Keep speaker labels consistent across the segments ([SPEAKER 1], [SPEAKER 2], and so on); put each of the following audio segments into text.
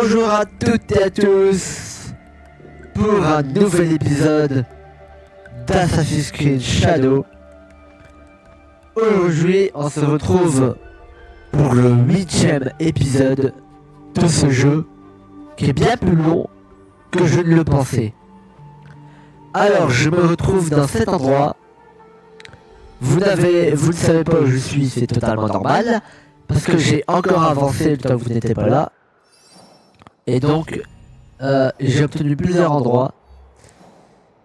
[SPEAKER 1] Bonjour à toutes et à tous pour un nouvel épisode d'Assassin's Creed Shadow. Aujourd'hui, on se retrouve pour le 8ème épisode de ce jeu qui est bien plus long que je ne le pensais. Alors, je me retrouve dans cet endroit. Vous ne savez pas où je suis, c'est totalement normal, parce que j'ai encore avancé le temps que vous n'étiez pas là. Et donc, j'ai obtenu plusieurs endroits.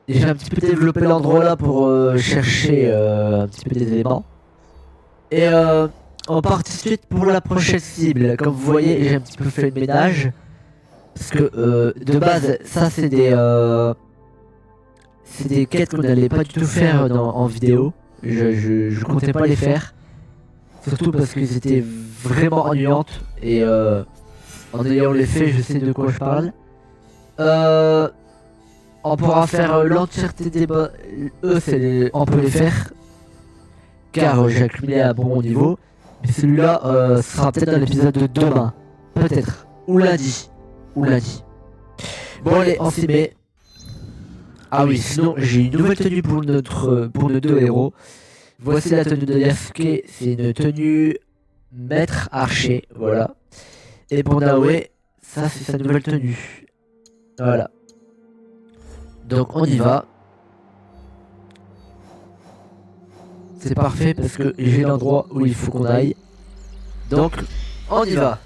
[SPEAKER 1] Et j'ai un petit peu développé l'endroit là pour chercher un petit peu des éléments. Et on part tout de suite pour la prochaine cible. Comme vous voyez, j'ai un petit peu fait le ménage. Parce que de base, ça c'est des quêtes qu'on n'allait pas du tout faire en vidéo. Je comptais pas les faire. Surtout parce qu'ils étaient vraiment ennuyantes. Et en ayant les faits, je sais de quoi je parle. On pourra faire l'entièreté des boss. On peut les faire. Car j'ai accumulé à bon niveau. Mais celui-là sera peut-être dans l'épisode de demain. Peut-être. Ou lundi. Bon allez, on s'y met. Ah oui, sinon j'ai une nouvelle tenue pour nos deux héros. Voici la tenue de Yasuke. C'est une tenue maître archer. Voilà. Et pour Naoe, ça c'est sa nouvelle tenue. Voilà. Donc on y va. C'est parfait parce que j'ai l'endroit où il faut qu'on aille. Donc on y va.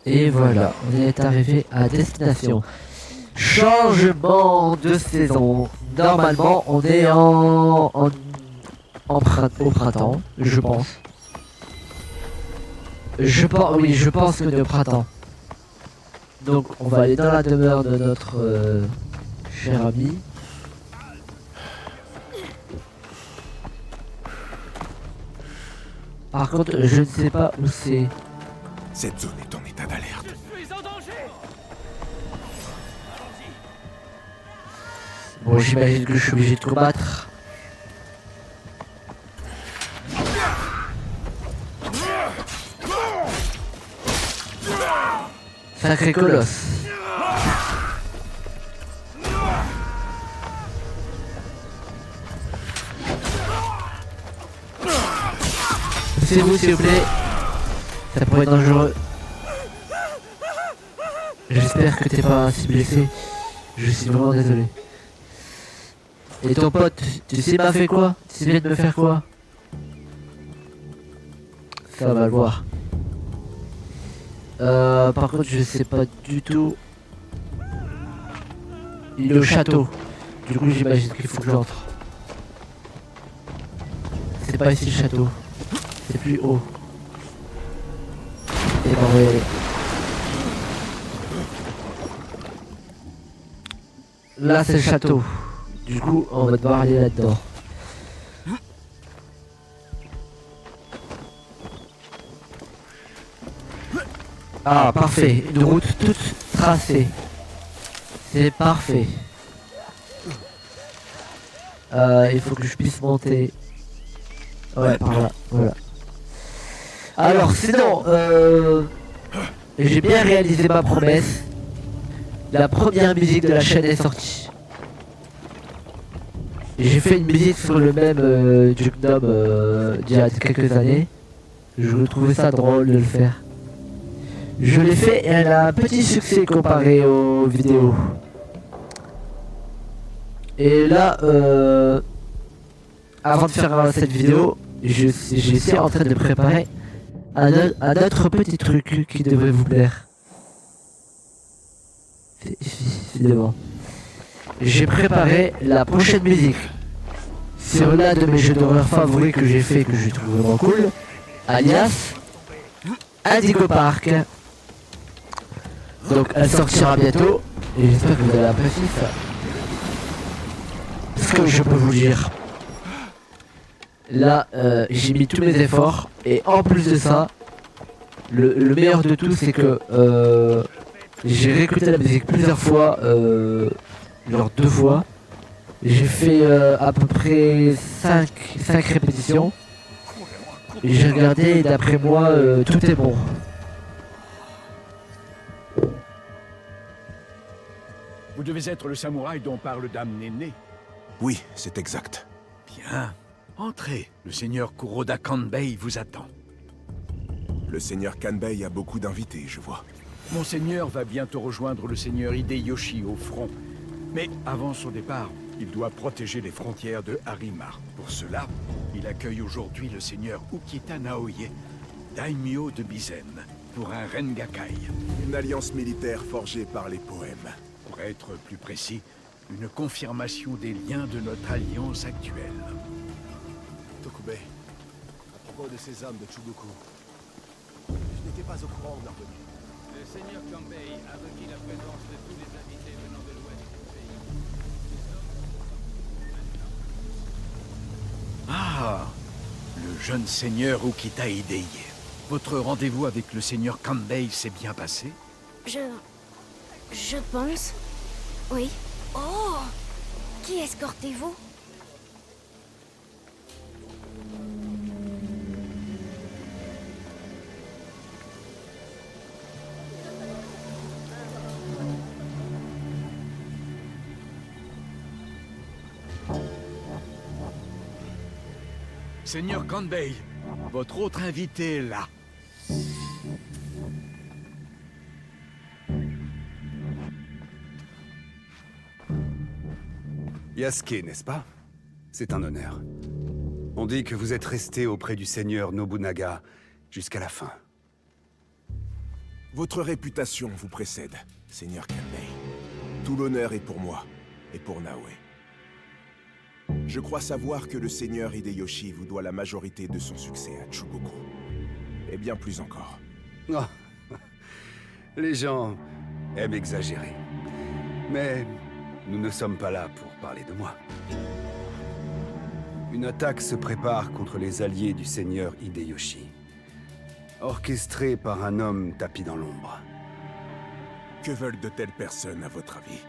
[SPEAKER 1] Et voilà, on est arrivé à destination. Changement de saison. Normalement, on est au printemps, je pense. Je pense que de printemps. Donc, on va aller dans la demeure de notre cher ami. Par contre, je ne sais pas où c'est.
[SPEAKER 2] Cette zone est en état d'alerte.
[SPEAKER 3] Je suis en danger.
[SPEAKER 1] Bon, j'imagine que je suis obligé de combattre. Sacré colosse. C'est vous s'il vous plaît. Ça pourrait être dangereux. J'espère que t'es pas si blessé. Je suis vraiment désolé. Et ton pote, tu sais m'a fait quoi? Tu viens de me faire quoi? Ça va le voir. Par contre je sais pas du tout. Il est au château. Du coup j'imagine qu'il faut que j'entre. C'est pas ici le château. C'est plus haut. Et ben on va y aller. Là c'est le château. Du coup on va devoir aller là-dedans. Ah parfait, une route toute tracée. C'est parfait. Il faut que je puisse monter. Ouais, par là, voilà. Alors sinon, j'ai bien réalisé ma promesse. La première musique de la chaîne est sortie. J'ai fait une musique sur le même Duke Gnome d'il y a quelques années. Je trouvais ça drôle de le faire. Je l'ai fait et elle a un petit succès comparé aux vidéos. Et là, avant de faire cette vidéo, j'étais en train de préparer un autre petit truc qui devrait vous plaire. C'est devant. J'ai préparé la prochaine musique. sur l'un de mes jeux d'horreur favoris que j'ai fait, que j'ai trouvé vraiment cool, alias Indigo Park. Donc elle sortira bientôt, et j'espère que vous allez apprécier ça. Ce que je peux vous dire. Là, j'ai mis tous mes efforts, et en plus de ça, le meilleur de tout, c'est que j'ai réécouté la musique plusieurs fois, genre 2 fois. J'ai fait à peu près 5 répétitions. Et j'ai regardé et d'après moi, tout est bon.
[SPEAKER 3] Vous devez être le samouraï dont parle Dame Néné.
[SPEAKER 2] Oui, c'est exact.
[SPEAKER 3] Bien. Entrez. Le seigneur Kuroda Kanbei vous attend.
[SPEAKER 2] Le seigneur Kanbei a beaucoup d'invités, je vois.
[SPEAKER 3] Monseigneur va bientôt rejoindre le seigneur Hideyoshi au front. Mais avant son départ, il doit protéger les frontières de Harima. Pour cela, il accueille aujourd'hui le seigneur Ukita Naoye, daimyo de Bizen, pour un Rengakai.
[SPEAKER 2] Une alliance militaire forgée par les poèmes.
[SPEAKER 3] Pour être plus précis, une confirmation des liens de notre alliance actuelle.
[SPEAKER 4] Tokubei, à propos de ces hommes de Chugoku, je n'étais pas au courant de leur venue.
[SPEAKER 5] Le seigneur Kanbei a requis la présence de tous les invités venant de l'ouest du pays.
[SPEAKER 3] Ah, le jeune seigneur Ukita Hideye. Votre rendez-vous avec le seigneur Kanbei s'est bien passé?
[SPEAKER 6] Je pense. Oui. Oh! Qui escortez-vous?
[SPEAKER 3] Seigneur Kanbei, votre autre invité est là.
[SPEAKER 7] Yasuke, n'est-ce pas? C'est un honneur. On dit que vous êtes resté auprès du seigneur Nobunaga jusqu'à la fin.
[SPEAKER 2] Votre réputation vous précède, seigneur Kanbei. Tout l'honneur est pour moi et pour Naoe. Je crois savoir que le seigneur Hideyoshi vous doit la majorité de son succès à Chugoku. Et bien plus encore.
[SPEAKER 7] Oh. Les gens aiment exagérer. Mais nous ne sommes pas là pour parler de moi. Une attaque se prépare contre les alliés du seigneur Hideyoshi. Orchestrée par un homme tapi dans l'ombre.
[SPEAKER 2] Que veulent de telles personnes, à votre avis?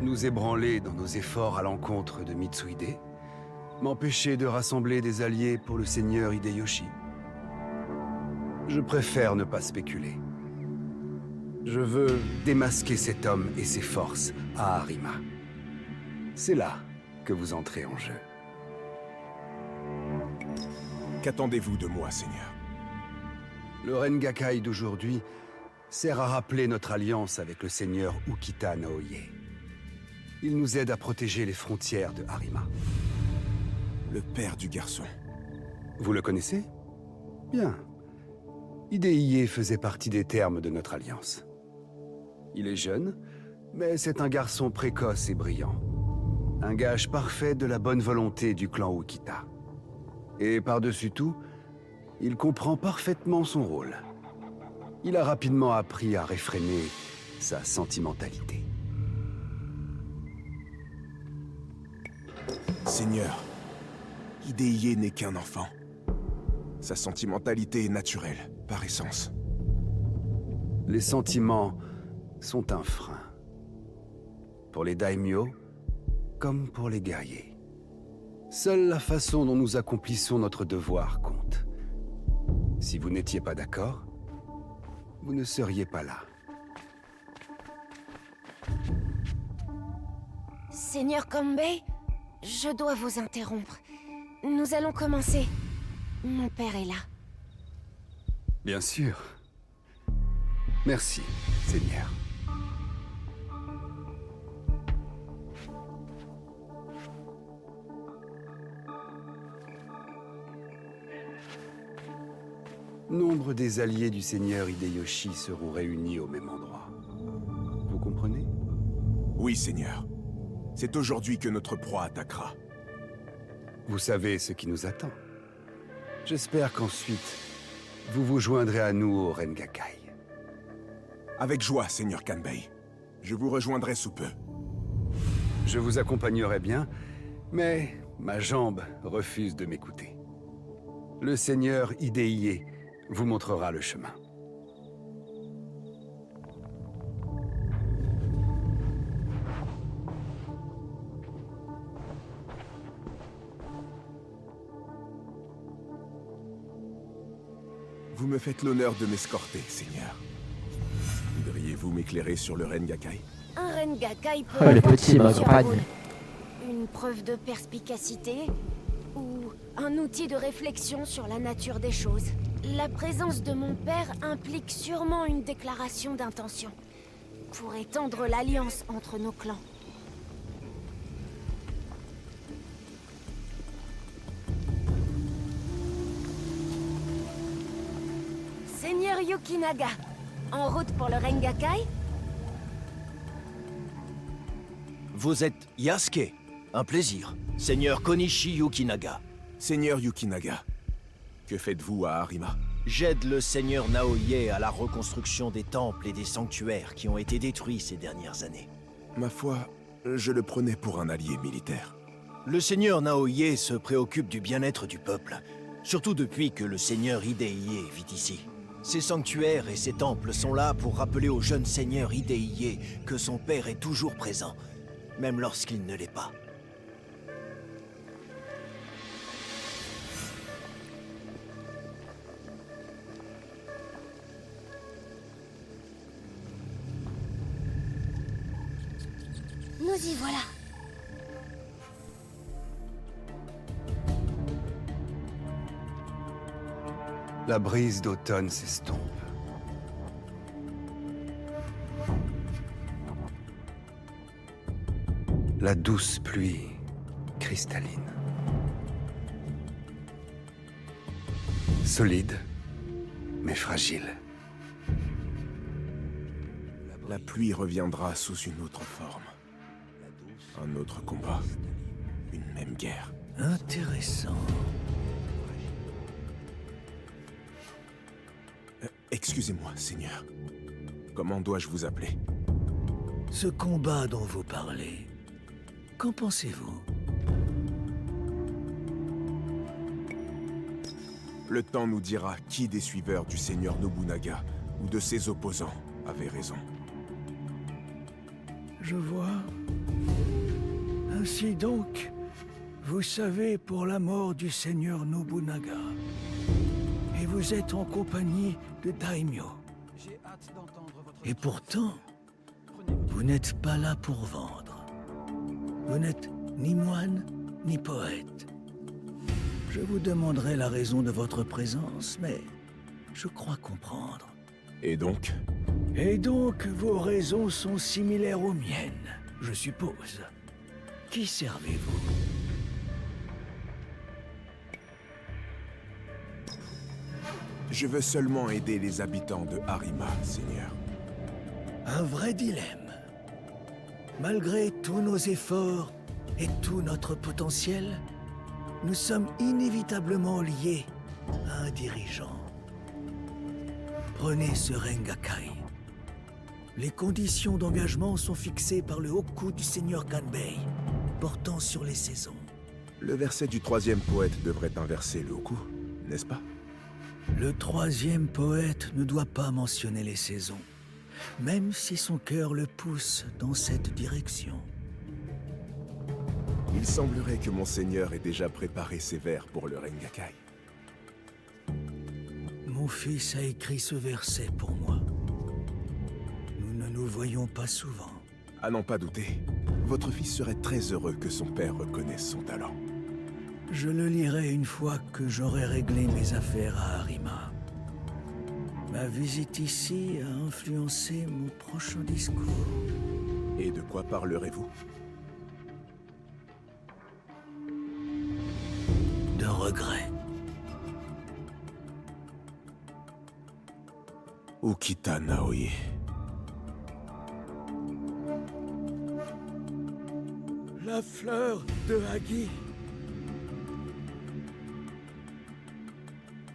[SPEAKER 7] Nous ébranler dans nos efforts à l'encontre de Mitsuhide, m'empêcher de rassembler des alliés pour le seigneur Hideyoshi. Je préfère ne pas spéculer. Je veux démasquer cet homme et ses forces à Harima. C'est là que vous entrez en jeu.
[SPEAKER 2] Qu'attendez-vous de moi, seigneur?
[SPEAKER 7] Le Rengakai d'aujourd'hui sert à rappeler notre alliance avec le seigneur Ukita Naoye. Il nous aide à protéger les frontières de Harima.
[SPEAKER 2] Le père du garçon.
[SPEAKER 7] Vous le connaissez? Bien. Hideye faisait partie des termes de notre alliance. Il est jeune, mais c'est un garçon précoce et brillant. Un gage parfait de la bonne volonté du clan Ukita. Et par-dessus tout, il comprend parfaitement son rôle. Il a rapidement appris à réfréner sa sentimentalité.
[SPEAKER 2] Seigneur, Hideye n'est qu'un enfant. Sa sentimentalité est naturelle, par essence.
[SPEAKER 7] Les sentiments sont un frein. Pour les daimyo, comme pour les guerriers. Seule la façon dont nous accomplissons notre devoir compte. Si vous n'étiez pas d'accord, vous ne seriez pas là.
[SPEAKER 6] Seigneur Kanbei, je dois vous interrompre. Nous allons commencer. Mon père est là.
[SPEAKER 7] Bien sûr. Merci, Seigneur. Nombre des alliés du seigneur Hideyoshi seront réunis au même endroit. Vous comprenez?
[SPEAKER 2] Oui, seigneur. C'est aujourd'hui que notre proie attaquera.
[SPEAKER 7] Vous savez ce qui nous attend. J'espère qu'ensuite, vous vous joindrez à nous au Rengakai.
[SPEAKER 2] Avec joie, Seigneur Kanbei. Je vous rejoindrai sous peu.
[SPEAKER 7] Je vous accompagnerai bien, mais ma jambe refuse de m'écouter. Le Seigneur Hideiye vous montrera le chemin.
[SPEAKER 2] Vous me faites l'honneur de m'escorter, Seigneur. Voudriez-vous m'éclairer sur le Rengakai?
[SPEAKER 6] Un Rengakai peut
[SPEAKER 1] Ah, le
[SPEAKER 6] avoir
[SPEAKER 1] petit
[SPEAKER 6] plusieurs
[SPEAKER 1] m'accompagne.
[SPEAKER 6] rôles. Une preuve de perspicacité ou un outil de réflexion sur la nature des choses. La présence de mon père implique sûrement une déclaration d'intention pour étendre l'alliance entre nos clans. Seigneur Yukinaga, en route pour le Rengakai?
[SPEAKER 8] Vous êtes Yasuke. Un plaisir. Seigneur Konishi Yukinaga.
[SPEAKER 2] Seigneur Yukinaga, que faites-vous à Harima?
[SPEAKER 8] J'aide le seigneur Naoye à la reconstruction des temples et des sanctuaires qui ont été détruits ces dernières années.
[SPEAKER 2] Ma foi, je le prenais pour un allié militaire.
[SPEAKER 8] Le seigneur Naoye se préoccupe du bien-être du peuple, surtout depuis que le seigneur Hideiye vit ici. Ces sanctuaires et ces temples sont là pour rappeler au jeune seigneur Hideiye que son père est toujours présent, même lorsqu'il ne l'est pas.
[SPEAKER 6] Nous y voilà.
[SPEAKER 7] La brise d'automne s'estompe. La douce pluie cristalline. Solide, mais fragile.
[SPEAKER 2] La pluie reviendra sous une autre forme. Un autre combat. Une même guerre.
[SPEAKER 8] Intéressant.
[SPEAKER 2] Excusez-moi, Seigneur. Comment dois-je vous appeler?
[SPEAKER 9] Ce combat dont vous parlez, qu'en pensez-vous?
[SPEAKER 2] Le temps nous dira qui des suiveurs du Seigneur Nobunaga ou de ses opposants avait raison.
[SPEAKER 9] Je vois. Ainsi donc, vous savez pour la mort du seigneur Nobunaga. Et vous êtes en compagnie de Daimyo. Et pourtant, vous n'êtes pas là pour vendre. Vous n'êtes ni moine, ni poète. Je vous demanderai la raison de votre présence, mais je crois comprendre.
[SPEAKER 2] Et donc?
[SPEAKER 9] Et donc, vos raisons sont similaires aux miennes, je suppose. Qui servez-vous?
[SPEAKER 2] Je veux seulement aider les habitants de Harima, Seigneur.
[SPEAKER 9] Un vrai dilemme. Malgré tous nos efforts et tout notre potentiel, nous sommes inévitablement liés à un dirigeant. Prenez ce Rengakai. Les conditions d'engagement sont fixées par le Hoku du seigneur Kanbei, portant sur les saisons.
[SPEAKER 2] Le verset du troisième poète devrait inverser le Hoku, n'est-ce pas?
[SPEAKER 9] Le troisième poète ne doit pas mentionner les saisons, même si son cœur le pousse dans cette direction.
[SPEAKER 2] Il semblerait que mon seigneur ait déjà préparé ses vers pour le Rengakai.
[SPEAKER 9] Mon fils a écrit ce verset pour moi. Nous ne nous voyons pas souvent.
[SPEAKER 2] À n'en pas douter, votre fils serait très heureux que son père reconnaisse son talent.
[SPEAKER 9] Je le lirai une fois que j'aurai réglé mes affaires à Harima. Ma visite ici a influencé mon prochain discours.
[SPEAKER 2] Et de quoi parlerez-vous?
[SPEAKER 9] De regrets.
[SPEAKER 2] Okita Naoye.
[SPEAKER 9] La fleur de Hagi.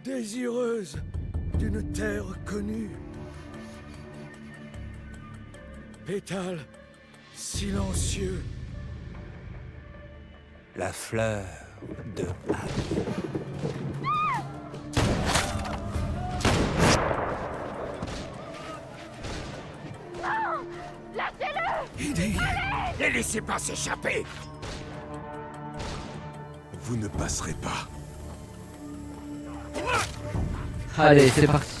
[SPEAKER 9] désireuse d'une terre connue. Pétale silencieux.
[SPEAKER 10] La fleur de Harry.
[SPEAKER 3] Ne laissez pas s'échapper!
[SPEAKER 2] Vous ne passerez pas.
[SPEAKER 1] Allez, c'est parti.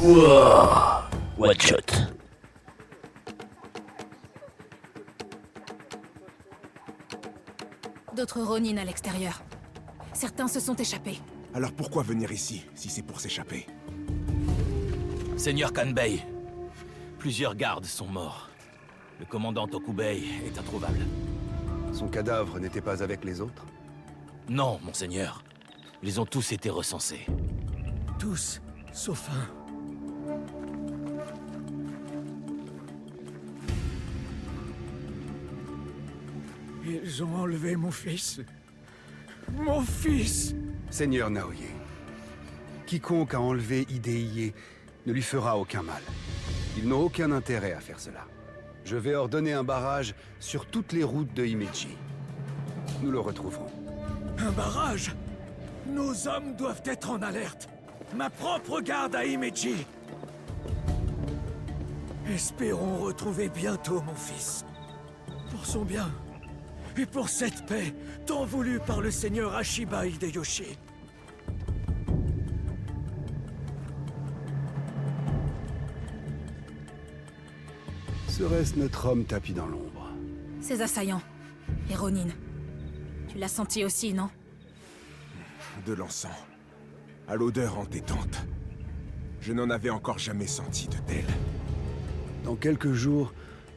[SPEAKER 1] Wow. One shot.
[SPEAKER 11] D'autres Ronin à l'extérieur. Certains se sont échappés.
[SPEAKER 2] Alors pourquoi venir ici, si c'est pour s'échapper?
[SPEAKER 12] Seigneur Kanbei, plusieurs gardes sont morts. Le commandant Tokubei est introuvable.
[SPEAKER 7] Son cadavre n'était pas avec les autres?
[SPEAKER 12] Non, monseigneur. Ils ont tous été recensés.
[SPEAKER 9] Tous, sauf un. Ils ont enlevé mon fils. Mon fils!
[SPEAKER 7] Seigneur Naoye, quiconque a enlevé Hideiye ne lui fera aucun mal. Ils n'ont aucun intérêt à faire cela. Je vais ordonner un barrage sur toutes les routes de Himeji. Nous le retrouverons.
[SPEAKER 9] Un barrage? Nos hommes doivent être en alerte. Ma propre garde à Himeji. Espérons retrouver bientôt mon fils. Pour son bien. Et pour cette paix, tant voulue par le seigneur Ashiba Hideyoshi.
[SPEAKER 7] Serait-ce notre homme tapi dans l'ombre?
[SPEAKER 11] Ces assaillants. Les Ronin. Tu l'as senti aussi, non?
[SPEAKER 2] De l'encens. À l'odeur entêtante. Je n'en avais encore jamais senti de tel.
[SPEAKER 7] Dans quelques jours,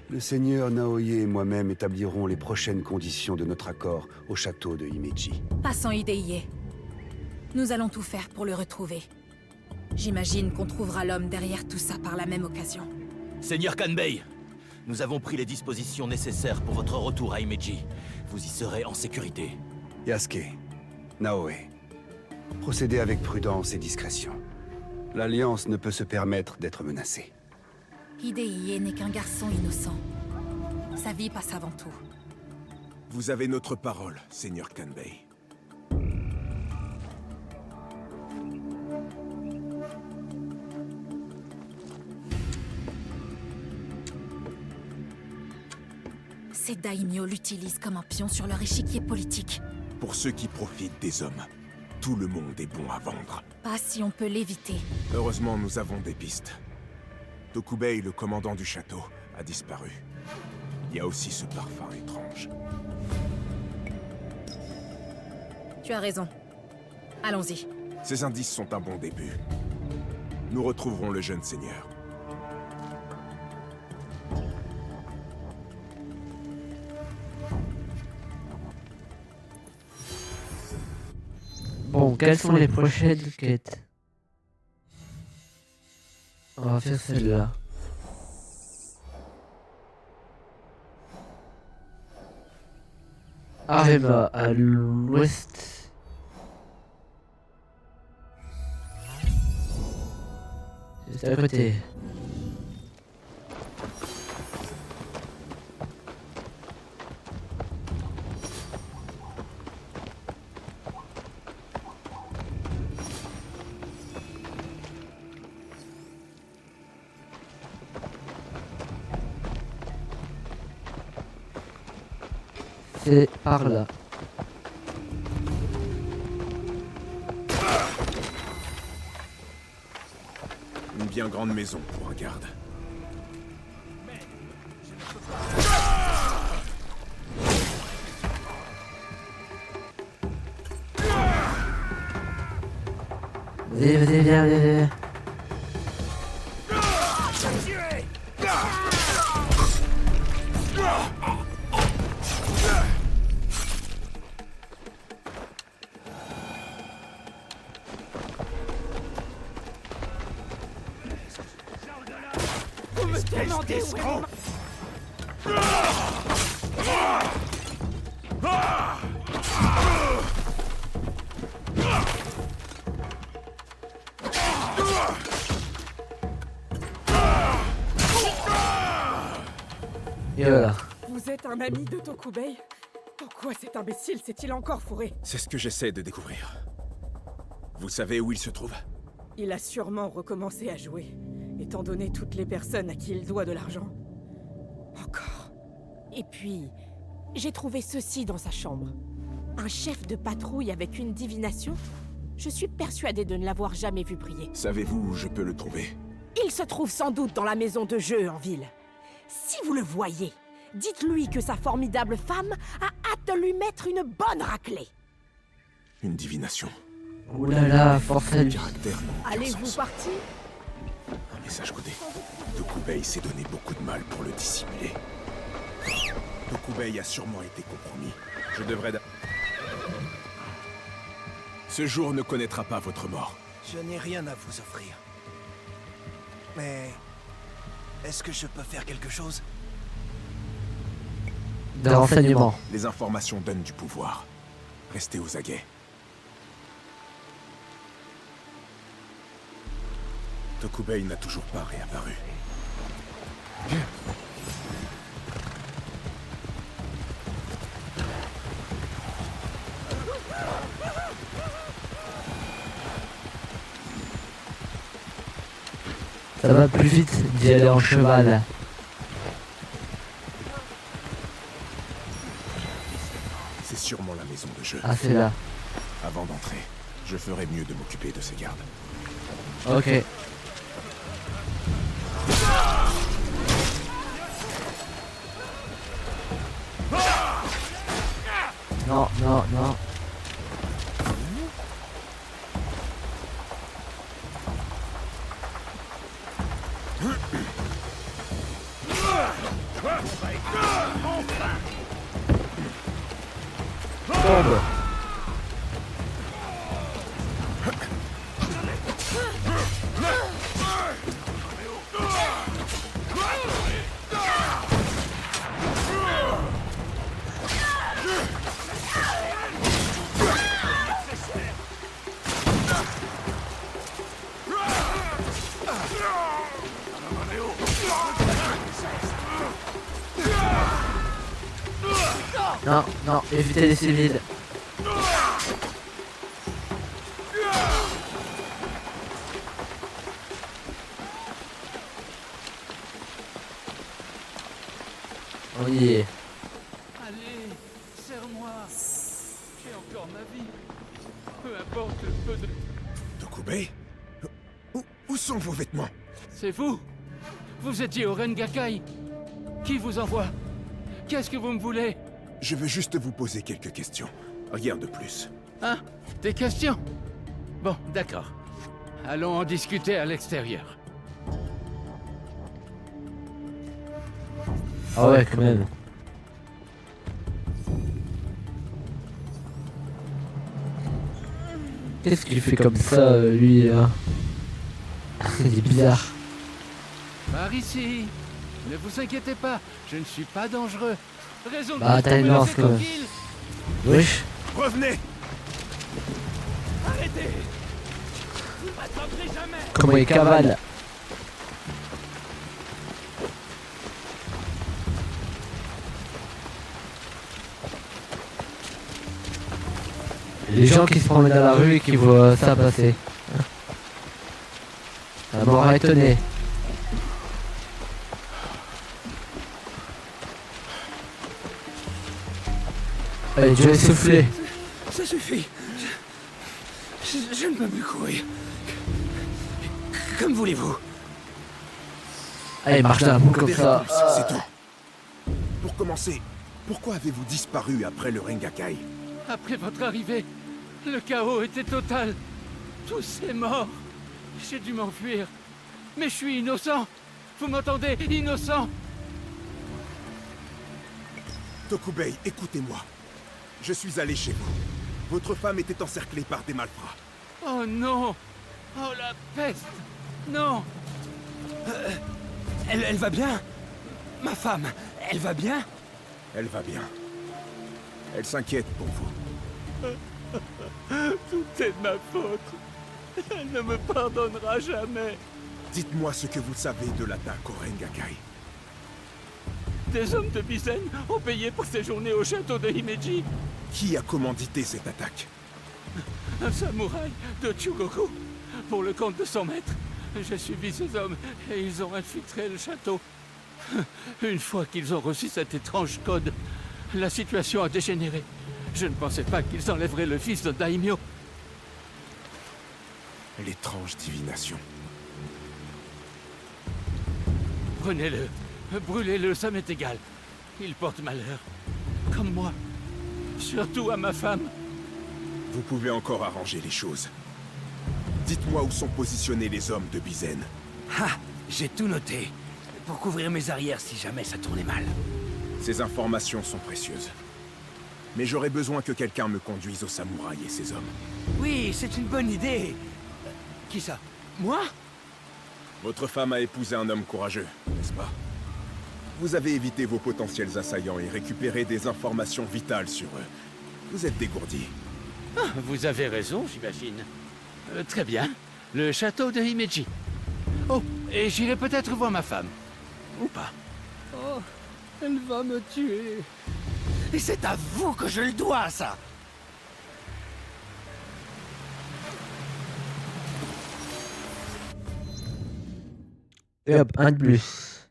[SPEAKER 7] le seigneur Naoye et moi-même établirons les prochaines conditions de notre accord au château de Himeji.
[SPEAKER 11] Pas sans Hideiye. Nous allons tout faire pour le retrouver. J'imagine qu'on trouvera l'homme derrière tout ça par la même occasion.
[SPEAKER 12] Seigneur Kanbei, nous avons pris les dispositions nécessaires pour votre retour à Himeji. Vous y serez en sécurité.
[SPEAKER 7] Yasuke, Naoe, procédez avec prudence et discrétion. L'Alliance ne peut se permettre d'être menacée.
[SPEAKER 11] Hideiye n'est qu'un garçon innocent. Sa vie passe avant tout.
[SPEAKER 2] Vous avez notre parole, Seigneur Kanbei.
[SPEAKER 11] Ces daimyo l'utilisent comme un pion sur leur échiquier politique.
[SPEAKER 2] Pour ceux qui profitent des hommes, tout le monde est bon à vendre.
[SPEAKER 11] Pas si on peut l'éviter.
[SPEAKER 2] Heureusement, nous avons des pistes. Tokubei, le commandant du château, a disparu. Il y a aussi ce parfum étrange.
[SPEAKER 11] Tu as raison. Allons-y.
[SPEAKER 2] Ces indices sont un bon début. Nous retrouverons le jeune seigneur.
[SPEAKER 1] Bon, quelles sont les prochaines quêtes? On va faire celle-là. Arema à l'ouest. Juste à côté. C'est par là.
[SPEAKER 2] Une bien grande maison pour un garde.
[SPEAKER 1] Vas-y, vas-y, viens, viens, viens.
[SPEAKER 5] Vous me demandez où est mon...
[SPEAKER 1] Et voilà.
[SPEAKER 13] Vous êtes un ami de Tokubei? Pourquoi cet imbécile s'est-il encore fourré?
[SPEAKER 2] C'est ce que j'essaie de découvrir. Vous savez où il se trouve?
[SPEAKER 13] Il a sûrement recommencé à jouer, étant donné toutes les personnes à qui il doit de l'argent. Encore. Et puis, j'ai trouvé ceci dans sa chambre. Un chef de patrouille avec une divination? Je suis persuadée de ne l'avoir jamais vu prier.
[SPEAKER 2] Savez-vous où je peux le trouver?
[SPEAKER 13] Il se trouve sans doute dans la maison de jeu en ville. Si vous le voyez, dites-lui que sa formidable femme a hâte de lui mettre une bonne raclée.
[SPEAKER 2] Une divination.
[SPEAKER 1] Ouh là là, force à lui.
[SPEAKER 2] Caractère n'a aucun
[SPEAKER 13] Allez-vous
[SPEAKER 2] sens.
[SPEAKER 13] partir?
[SPEAKER 2] Un message codé. Tokubei s'est donné beaucoup de mal pour le dissimuler. Tokubei a sûrement été compromis. Je devrais... Ce jour ne connaîtra pas votre mort.
[SPEAKER 8] Je n'ai rien à vous offrir. Mais... est-ce que je peux faire quelque chose?
[SPEAKER 1] De renseignements.
[SPEAKER 2] Les informations donnent du pouvoir. Restez aux aguets. Tokubei n'a toujours pas réapparu.
[SPEAKER 1] Ça va plus vite d'y aller en cheval.
[SPEAKER 2] C'est sûrement la maison de jeu.
[SPEAKER 1] Ah, c'est là.
[SPEAKER 2] Avant d'entrer, je ferais mieux de m'occuper de ces gardes.
[SPEAKER 1] Ok. Non, non, non. Tombe. Non, non, évitez les civils. On y est.
[SPEAKER 5] Allez, serre-moi. J'ai encore ma vie. Peu importe le peu de...
[SPEAKER 2] Tokubei? Où sont vos vêtements?
[SPEAKER 5] C'est vous? Vous étiez au Rengakai? Qui vous envoie? Qu'est-ce que vous me voulez?
[SPEAKER 2] Je veux juste vous poser quelques questions. Rien de plus.
[SPEAKER 5] Hein? Des questions? Bon, d'accord. Allons en discuter à l'extérieur.
[SPEAKER 1] Ah ouais, quand même. Qu'est-ce qu'il fait comme ça, lui Il est bizarre.
[SPEAKER 5] Par ici. Ne vous inquiétez pas, je ne suis pas dangereux. Raison
[SPEAKER 1] Bah,
[SPEAKER 5] de
[SPEAKER 1] t'as une lance, quand même.
[SPEAKER 5] tranquille.
[SPEAKER 1] Wesh.
[SPEAKER 2] Revenez!
[SPEAKER 5] Arrêtez! Vous ne m'attraperez jamais!
[SPEAKER 1] Comment il cavale. Les gens qui se promènent dans la rue et qui voient ça passer. Ça m'aura étonné. Allez, je vais souffler.
[SPEAKER 9] Ça suffit. Je ne peux plus courir. Comme voulez-vous.
[SPEAKER 1] Allez, marche d'un bout comme ça.
[SPEAKER 2] C'est tout. Pour commencer, pourquoi avez-vous disparu après le Rengakai?
[SPEAKER 5] Après votre arrivée, le chaos était total. Tous est mort. J'ai dû m'enfuir. Mais je suis innocent. Vous m'entendez? Innocent.
[SPEAKER 2] Tokubei, écoutez-moi. Je suis allé chez vous. Votre femme était encerclée par des malfrats.
[SPEAKER 5] Oh non. Oh la peste. Non.
[SPEAKER 10] Elle va bien? Ma femme, elle va bien?
[SPEAKER 2] Elle va bien. Elle s'inquiète pour vous.
[SPEAKER 5] Tout est de ma faute. Elle ne me pardonnera jamais.
[SPEAKER 2] Dites-moi ce que vous savez de l'attaque au Rengakai.
[SPEAKER 5] Des hommes de Bizen ont payé pour séjourner au château de Himeji.
[SPEAKER 2] Qui a commandité cette attaque?
[SPEAKER 5] Un samouraï de Chugoku. Pour le compte de son maître. J'ai suivi ces hommes et ils ont infiltré le château. Une fois qu'ils ont reçu cet étrange code, la situation a dégénéré. Je ne pensais pas qu'ils enlèveraient le fils de Daimyo.
[SPEAKER 2] L'étrange divination.
[SPEAKER 5] Prenez-le. Brûlez-le, ça m'est égal. Il porte malheur. Comme moi. Surtout à ma femme.
[SPEAKER 2] Vous pouvez encore arranger les choses. Dites-moi où sont positionnés les hommes de Bizen.
[SPEAKER 10] Ah, j'ai tout noté. Pour couvrir mes arrières si jamais ça tournait mal.
[SPEAKER 2] Ces informations sont précieuses. Mais j'aurais besoin que quelqu'un me conduise au samouraï et ses hommes.
[SPEAKER 10] Oui, c'est une bonne idée. Qui ça? Moi?
[SPEAKER 2] Votre femme a épousé un homme courageux, n'est-ce pas? Vous avez évité vos potentiels assaillants et récupéré des informations vitales sur eux. Vous êtes dégourdi.
[SPEAKER 5] Ah, vous avez raison, j'imagine. Très bien. Le château de Himeji. Oh, et j'irai peut-être voir ma femme. Ou pas.
[SPEAKER 9] Oh, elle va me tuer.
[SPEAKER 10] Et c'est à vous que je le dois, ça!
[SPEAKER 1] Et hop, un de plus.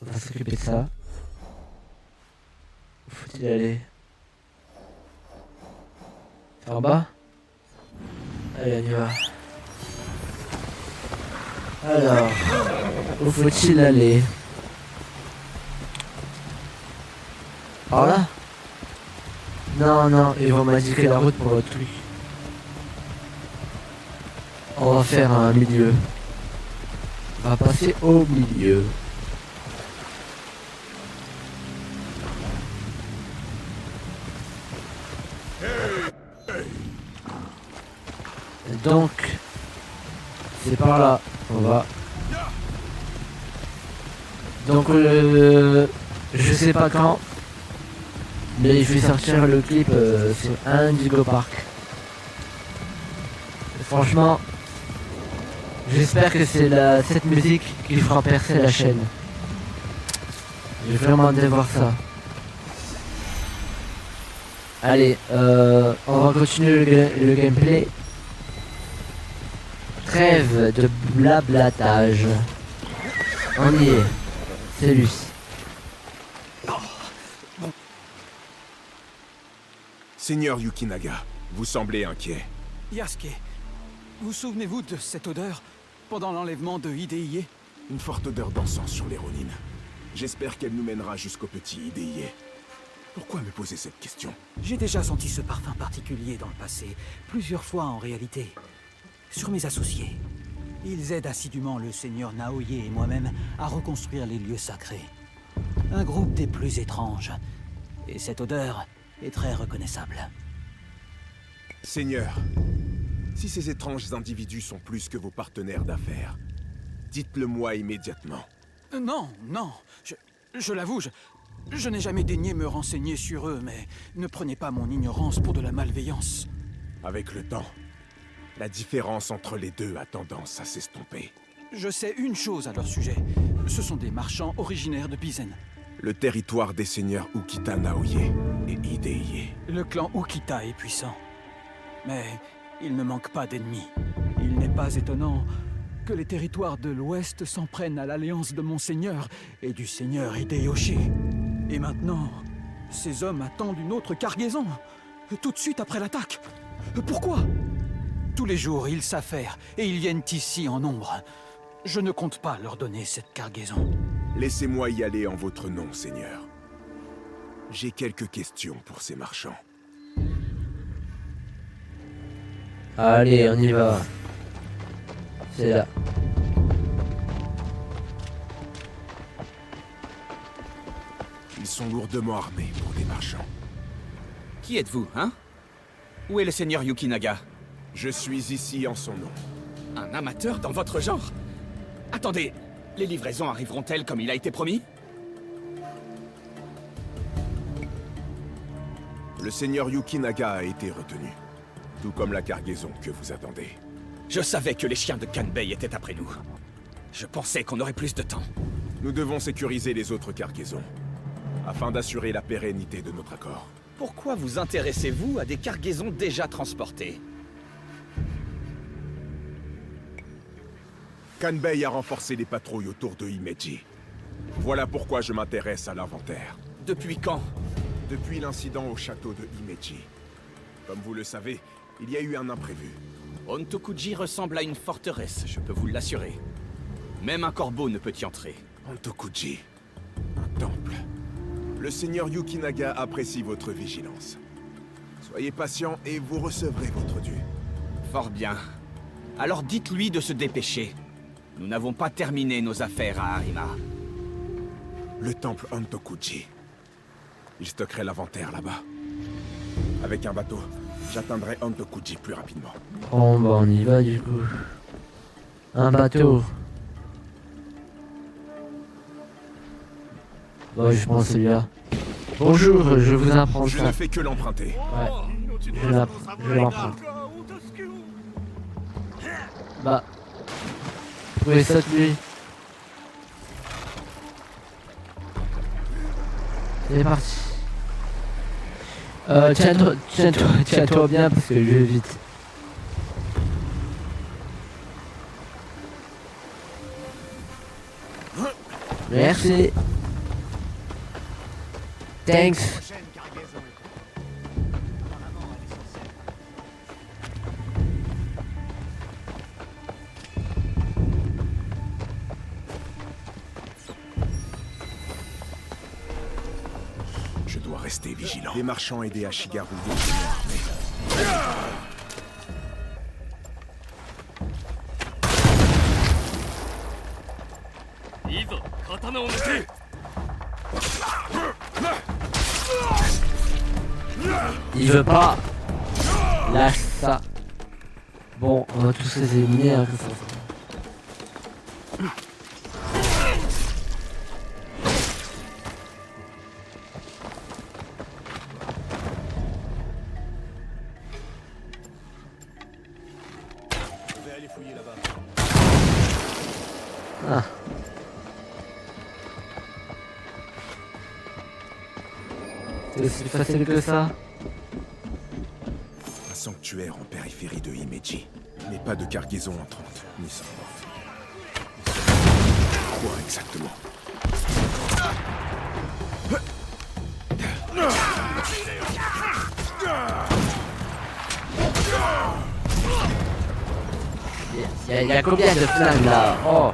[SPEAKER 1] On va s'occuper de ça. Où faut-il aller? C'est en bas? Allez, on y va. Alors, où faut-il aller? Par là? Non, non, ils vont m'indiquer la route pour l'autre truc. On va faire un milieu. On va passer au milieu. Donc, c'est par là qu'on va. Donc, je sais pas quand, mais je vais sortir le clip sur Indigo Park. Franchement, j'espère que c'est cette musique qui fera percer la chaîne. J'ai vraiment hâte de voir ça. Allez, on va continuer le gameplay. Trêve de blablatage. On y est. C'est lui.
[SPEAKER 2] Seigneur Yukinaga, vous semblez inquiet.
[SPEAKER 14] Yasuke, vous souvenez-vous de cette odeur pendant l'enlèvement de Hideiie?
[SPEAKER 2] Une forte odeur d'encens sur les Ronin. J'espère qu'elle nous mènera jusqu'au petit Hideiie. Pourquoi me poser cette question?
[SPEAKER 14] J'ai déjà senti ce parfum particulier dans le passé, plusieurs fois en réalité. Sur mes associés. Ils aident assidûment le seigneur Naoye et moi-même à reconstruire les lieux sacrés. Un groupe des plus étranges. Et cette odeur est très reconnaissable.
[SPEAKER 2] Seigneur, si ces étranges individus sont plus que vos partenaires d'affaires, dites-le-moi immédiatement.
[SPEAKER 14] Non, non, je l'avoue, je n'ai jamais daigné me renseigner sur eux, mais ne prenez pas mon ignorance pour de la malveillance.
[SPEAKER 2] Avec le temps, la différence entre les deux a tendance à s'estomper.
[SPEAKER 14] Je sais une chose à leur sujet. Ce sont des marchands originaires de Bizen.
[SPEAKER 2] Le territoire des seigneurs Ukita Naoye et Hideiie.
[SPEAKER 14] Le clan Ukita est puissant. Mais il ne manque pas d'ennemis. Il n'est pas étonnant que les territoires de l'Ouest s'en prennent à l'alliance de mon seigneur et du seigneur Hideyoshi. Et maintenant, ces hommes attendent une autre cargaison, tout de suite après l'attaque. Pourquoi? Tous les jours, ils s'affairent et ils viennent ici en nombre. Je ne compte pas leur donner cette cargaison.
[SPEAKER 2] Laissez-moi y aller en votre nom, Seigneur. J'ai quelques questions pour ces marchands.
[SPEAKER 1] Allez, on y va. C'est là.
[SPEAKER 2] Ils sont lourdement armés pour des marchands.
[SPEAKER 10] Qui êtes-vous, hein? Où est le seigneur Yukinaga?
[SPEAKER 2] Je suis ici en son nom.
[SPEAKER 10] Un amateur dans votre genre? Attendez, les livraisons arriveront-elles comme il a été promis?
[SPEAKER 2] Le seigneur Yukinaga a été retenu. Tout comme la cargaison que vous attendez.
[SPEAKER 10] Je savais que les chiens de Kanbei étaient après nous. Je pensais qu'on aurait plus de temps.
[SPEAKER 2] Nous devons sécuriser les autres cargaisons, afin d'assurer la pérennité de notre accord.
[SPEAKER 10] Pourquoi vous intéressez-vous à des cargaisons déjà transportées?
[SPEAKER 2] Kanbei a renforcé les patrouilles autour de Himeji. Voilà pourquoi je m'intéresse à l'inventaire.
[SPEAKER 10] Depuis quand?
[SPEAKER 2] Depuis l'incident au château de Himeji. Comme vous le savez, il y a eu un imprévu.
[SPEAKER 10] Hontokuji ressemble à une forteresse, je peux vous l'assurer. Même un corbeau ne peut y entrer.
[SPEAKER 2] Hontokuji, un temple. Le seigneur Yukinaga apprécie votre vigilance. Soyez patient et vous recevrez votre dû.
[SPEAKER 10] Fort bien. Alors dites-lui de se dépêcher. Nous n'avons pas terminé nos affaires à Harima.
[SPEAKER 2] Le temple Hontokuji. Il stockerait l'inventaire là-bas. Avec un bateau, j'atteindrai Hontokuji plus rapidement.
[SPEAKER 1] Bon bah on y va du coup. Un bateau. Bon je prends celui-là. Bonjour, je vous apprends ça.
[SPEAKER 2] Je ne fais que l'emprunter.
[SPEAKER 1] Ouais, je l'emprunte. Bah, trouvez ça de lui. C'est parti. Tiens-toi bien parce que je vais vite. Merci. Thanks.
[SPEAKER 2] Je dois rester vigilant. Les marchands et des Ashigaru sont armés.
[SPEAKER 1] Il veut pas. Lâche ça. Bon, on va tous les éliminer. Hein,
[SPEAKER 4] Je vais aller fouiller là-bas.
[SPEAKER 1] Ah. C'est aussi facile que ça.
[SPEAKER 2] Un sanctuaire en périphérie de Himeji. Mais pas de cargaison entrante, ni sortante. Quoi exactement?
[SPEAKER 1] Il y a combien de flammes là? Oh.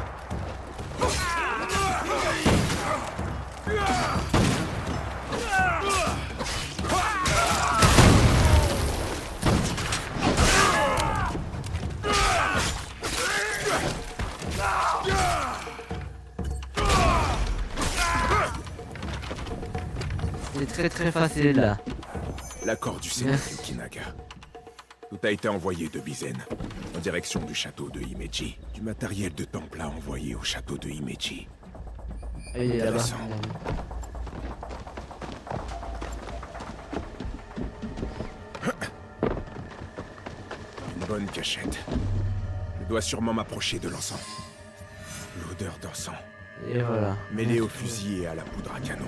[SPEAKER 1] C'est très facile là.
[SPEAKER 2] L'accord du seigneur Yukinaga. Tout a été envoyé de Bizen, en direction du château de Himeji. Du matériel de temple à envoyer au château de Himeji.
[SPEAKER 1] Il est là-bas.
[SPEAKER 2] Une bonne cachette. Je dois sûrement m'approcher de l'encens. L'odeur d'encens.
[SPEAKER 1] Et voilà.
[SPEAKER 2] Mêlée au fusil et à la poudre à canon.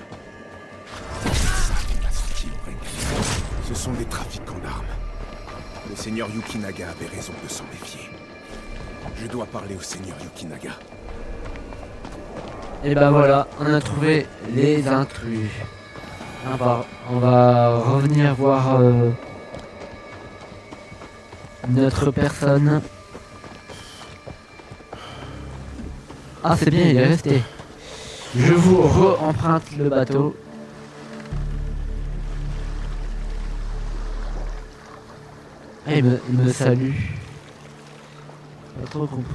[SPEAKER 2] Ce sont des trafiquants d'armes. Le seigneur Yukinaga avait raison de s'en méfier. Je dois parler au seigneur Yukinaga.
[SPEAKER 1] Et ben voilà, on a trouvé les intrus. On va revenir voir notre personne. Ah c'est bien, il est resté. Je vous re-emprunte le bateau. Ah, il me salue. Pas trop compris.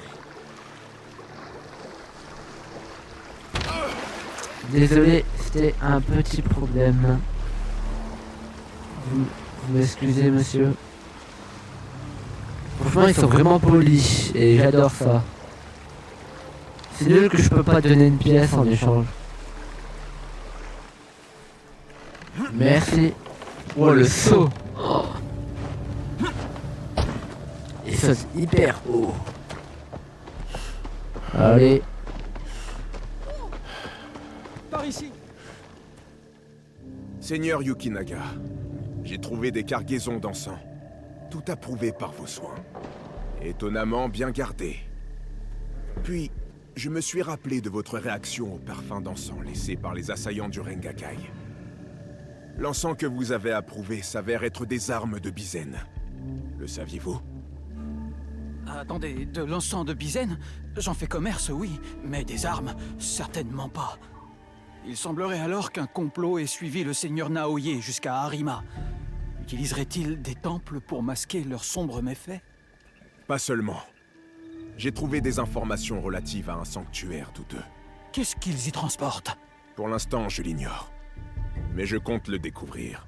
[SPEAKER 1] Désolé, c'était un petit problème. Vous m'excusez, monsieur. Franchement, ils sont vraiment polis et j'adore ça. C'est nul que je peux pas donner une pièce en échange. Merci. Oh, le saut. Oh. Il saute hyper haut. Allez.
[SPEAKER 3] Par ici.
[SPEAKER 2] Seigneur Yukinaga, j'ai trouvé des cargaisons d'encens. Tout approuvé par vos soins. Étonnamment bien gardé. Puis, je me suis rappelé de votre réaction au parfum d'encens laissé par les assaillants du Rengakai. L'encens que vous avez approuvé s'avère être des armes de Bizen. Le saviez-vous?
[SPEAKER 14] Attendez, de l'encens de Bizen? J'en fais commerce, oui, mais des armes, certainement pas. Il semblerait alors qu'un complot ait suivi le seigneur Naoye jusqu'à Harima. Utiliserait-il des temples pour masquer leurs sombres méfaits?
[SPEAKER 2] Pas seulement. J'ai trouvé des informations relatives à un sanctuaire douteux.
[SPEAKER 14] Qu'est-ce qu'ils y transportent?
[SPEAKER 2] Pour l'instant, je l'ignore. Mais je compte le découvrir.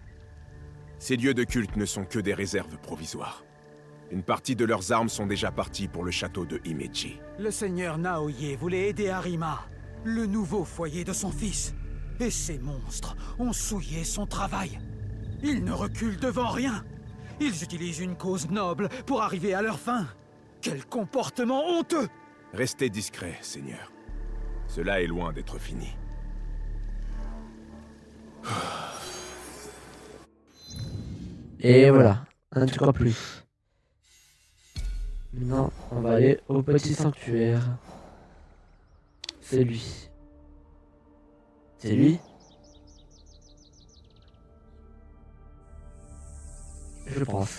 [SPEAKER 2] Ces lieux de culte ne sont que des réserves provisoires. Une partie de leurs armes sont déjà parties pour le château de Himeji.
[SPEAKER 14] Le seigneur Naoye voulait aider Harima, le nouveau foyer de son fils. Et ces monstres ont souillé son travail. Ils ne reculent devant rien. Ils utilisent une cause noble pour arriver à leur fin. Quel comportement honteux!
[SPEAKER 2] Restez discret, Seigneur. Cela est loin d'être fini.
[SPEAKER 1] Et voilà, un truc en plus. Maintenant, on va aller au petit sanctuaire. C'est lui. C'est lui? Je pense.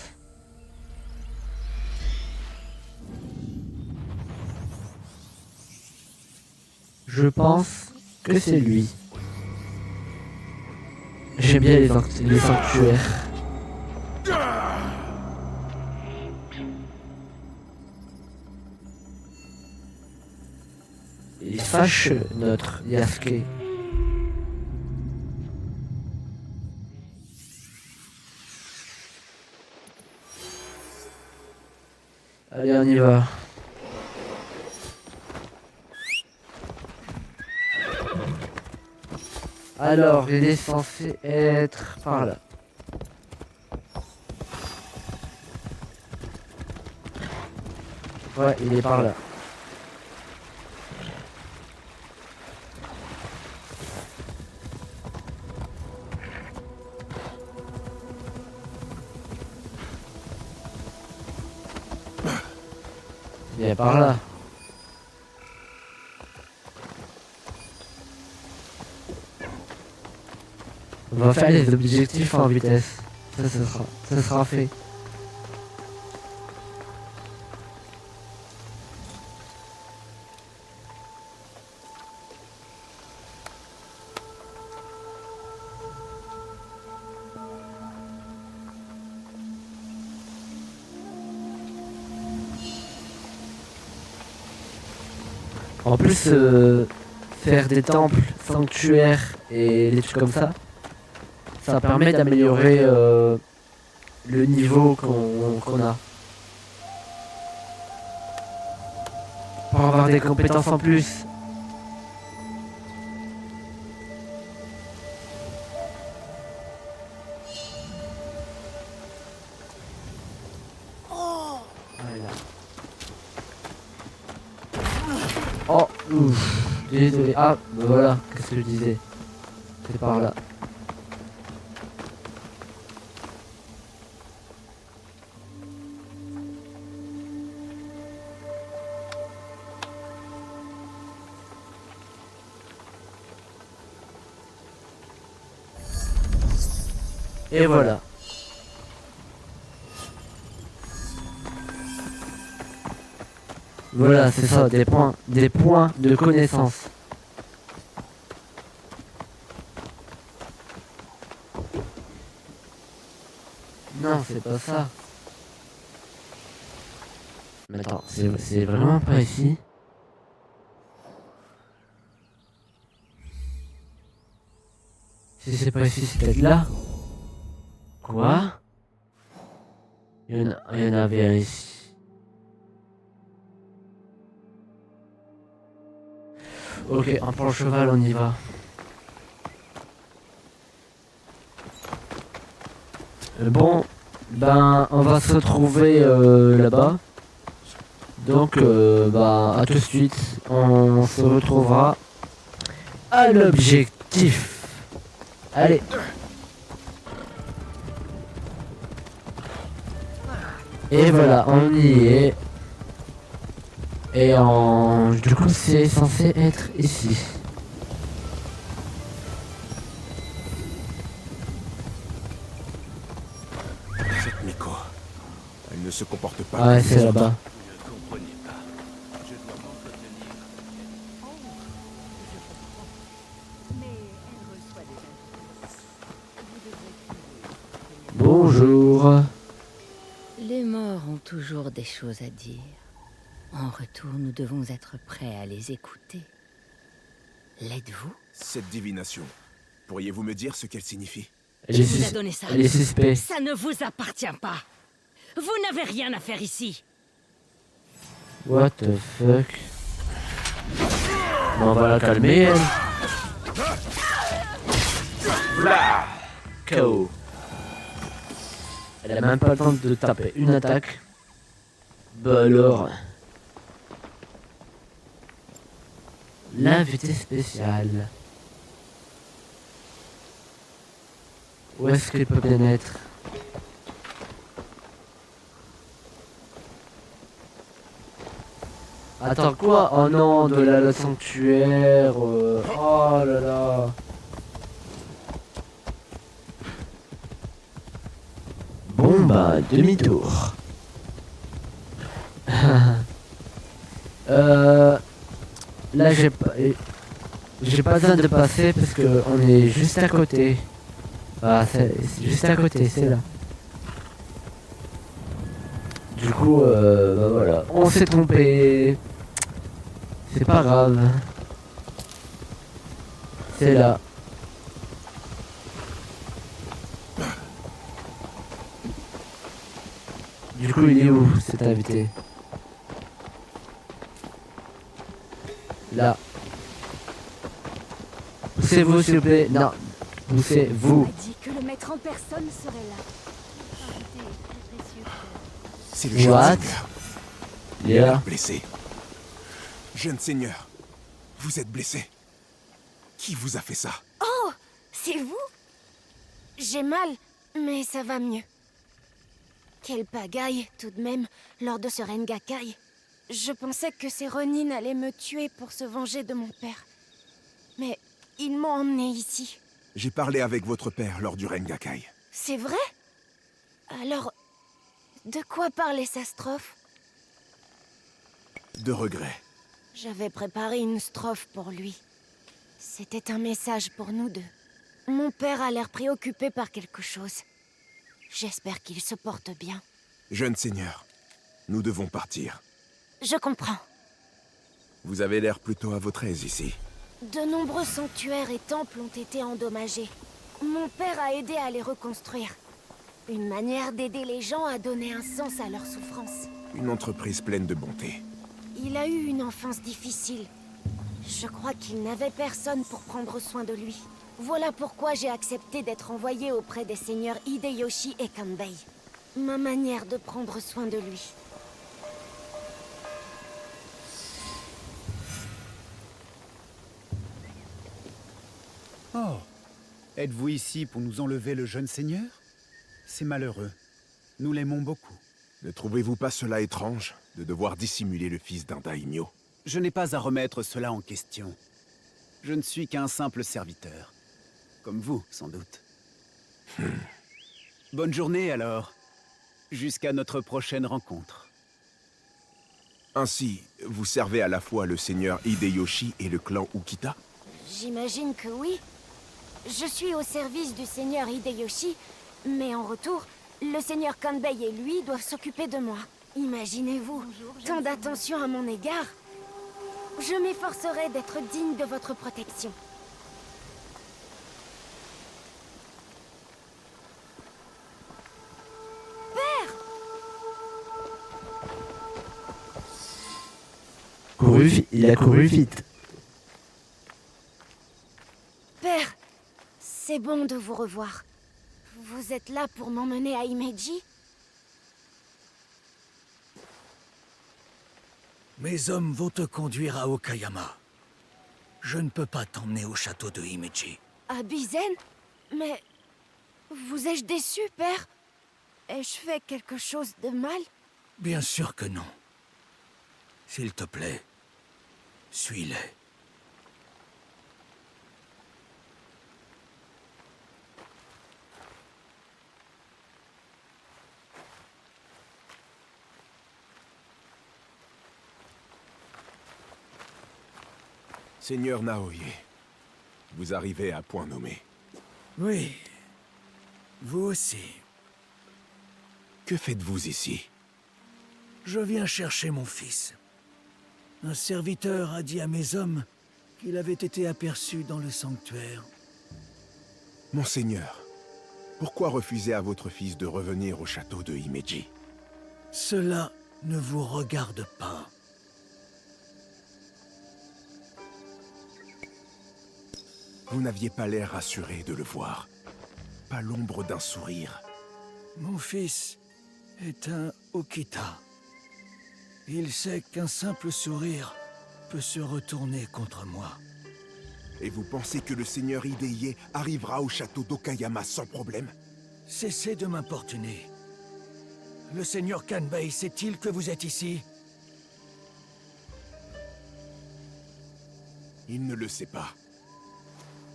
[SPEAKER 1] Je pense que c'est lui. J'aime bien les sanctuaires. Il fâche notre Yasuke. Allez, on y va. Alors, il est censé être par là. Ouais, il est par là. Il est par là. On va faire les objectifs en vitesse. Ça sera fait. En plus, faire des temples, sanctuaires et des trucs comme ça, ça permet d'améliorer le niveau qu'on a. Pour avoir des compétences en plus. Oh, ouf, désolé. Ah, voilà, qu'est-ce que je disais. C'est par là. Et voilà. Voilà, c'est ça, des points de connaissance. Non, c'est pas ça. Mais attends, c'est vraiment pas ici. Si c'est pas ici, c'est peut-être là. Quoi? Il y en avait un ici. Ok, on prend le cheval, on y va. Bon, ben, on va se retrouver là-bas. Donc, bah, à tout de suite. On se retrouvera à l'objectif. Allez. Et voilà, on y est. Et du coup, c'est censé être ici.
[SPEAKER 2] Cette Miko, elle ne se comporte pas.
[SPEAKER 1] Ouais, c'est là-bas. Bonjour.
[SPEAKER 15] Les morts ont toujours des choses à dire. En retour, nous devons être prêts à les écouter. L'êtes-vous?
[SPEAKER 2] Cette divination, pourriez-vous me dire ce qu'elle signifie?
[SPEAKER 15] Qui vous a donné ça?
[SPEAKER 1] Les suspects.
[SPEAKER 15] Ça ne vous appartient pas. Vous n'avez rien à faire ici.
[SPEAKER 1] What the fuck? Bon, on va la calmer, elle. Blah! KO. Elle a même pas le temps de taper une attaque. Bah alors. L'invité spécial. Où est-ce qu'il peut bien être? Attends quoi? Oh non, de la sanctuaire. Oh là là. Bon bah, demi-tour. Là j'ai pas besoin de passer parce que on est juste à côté. Ah, c'est juste à côté, c'est là. Du coup, bah voilà, on s'est trompé. C'est pas grave. C'est là. Du coup, il est où cet invité? Là. Poussez-vous, s'il vous plaît. Non. Poussez-vous.
[SPEAKER 6] On m'a dit que le maître en personne serait là.
[SPEAKER 2] C'est le jeune
[SPEAKER 1] What?
[SPEAKER 2] seigneur.
[SPEAKER 1] Il est là.
[SPEAKER 2] Blessé. Jeune seigneur, vous êtes blessé. Qui vous a fait ça?
[SPEAKER 6] Oh, c'est vous? J'ai mal, mais ça va mieux. Quelle pagaille, tout de même, lors de ce Rengakai. Je pensais que ces Ronin allaient me tuer pour se venger de mon père. Mais ils m'ont emmené ici.
[SPEAKER 2] J'ai parlé avec votre père lors du Rengakai.
[SPEAKER 6] C'est vrai? Alors, de quoi parlait sa strophe?
[SPEAKER 2] De regret.
[SPEAKER 6] J'avais préparé une strophe pour lui. C'était un message pour nous deux. Mon père a l'air préoccupé par quelque chose. J'espère qu'il se porte bien.
[SPEAKER 2] Jeune seigneur, nous devons partir.
[SPEAKER 6] Je comprends.
[SPEAKER 2] Vous avez l'air plutôt à votre aise ici.
[SPEAKER 6] De nombreux sanctuaires et temples ont été endommagés. Mon père a aidé à les reconstruire. Une manière d'aider les gens à donner un sens à leur souffrance.
[SPEAKER 2] Une entreprise pleine de bonté.
[SPEAKER 6] Il a eu une enfance difficile. Je crois qu'il n'avait personne pour prendre soin de lui. Voilà pourquoi j'ai accepté d'être envoyé auprès des seigneurs Hideyoshi et Kanbei. Ma manière de prendre soin de lui.
[SPEAKER 16] Oh, êtes-vous ici pour nous enlever le jeune seigneur? C'est malheureux. Nous l'aimons beaucoup.
[SPEAKER 2] Ne trouvez-vous pas cela étrange, de devoir dissimuler le fils d'un daimyo?
[SPEAKER 16] Je n'ai pas à remettre cela en question. Je ne suis qu'un simple serviteur. Comme vous, sans doute. Bonne journée, alors. Jusqu'à notre prochaine rencontre.
[SPEAKER 2] Ainsi, vous servez à la fois le seigneur Hideyoshi et le clan Ukita?
[SPEAKER 6] J'imagine que oui. Je suis au service du seigneur Hideyoshi, mais en retour, le seigneur Kanbei et lui doivent s'occuper de moi. Imaginez-vous, tant d'attention à mon égard. Je m'efforcerai d'être digne de votre protection. Père!
[SPEAKER 1] Il a couru vite.
[SPEAKER 6] Père, c'est bon de vous revoir. Vous êtes là pour m'emmener à Himeji?
[SPEAKER 9] Mes hommes vont te conduire à Okayama. Je ne peux pas t'emmener au château de Himeji.
[SPEAKER 6] À Bizen? Mais... vous ai-je déçu, père? Ai-je fait quelque chose de mal?
[SPEAKER 9] Bien sûr que non. S'il te plaît, suis-les.
[SPEAKER 2] Seigneur Naoye, vous arrivez à point nommé.
[SPEAKER 9] Oui, vous aussi.
[SPEAKER 2] Que faites-vous ici?
[SPEAKER 9] Je viens chercher mon fils. Un serviteur a dit à mes hommes qu'il avait été aperçu dans le sanctuaire.
[SPEAKER 2] Monseigneur, pourquoi refuser à votre fils de revenir au château de Himeji?
[SPEAKER 9] Cela ne vous regarde pas.
[SPEAKER 2] Vous n'aviez pas l'air rassuré de le voir. Pas l'ombre d'un sourire.
[SPEAKER 9] Mon fils est un Okita. Il sait qu'un simple sourire peut se retourner contre moi.
[SPEAKER 2] Et vous pensez que le seigneur Hideye arrivera au château d'Okayama sans problème?
[SPEAKER 9] Cessez de m'importuner. Le seigneur Kanbei sait-il que vous êtes ici?
[SPEAKER 2] Il ne le sait pas.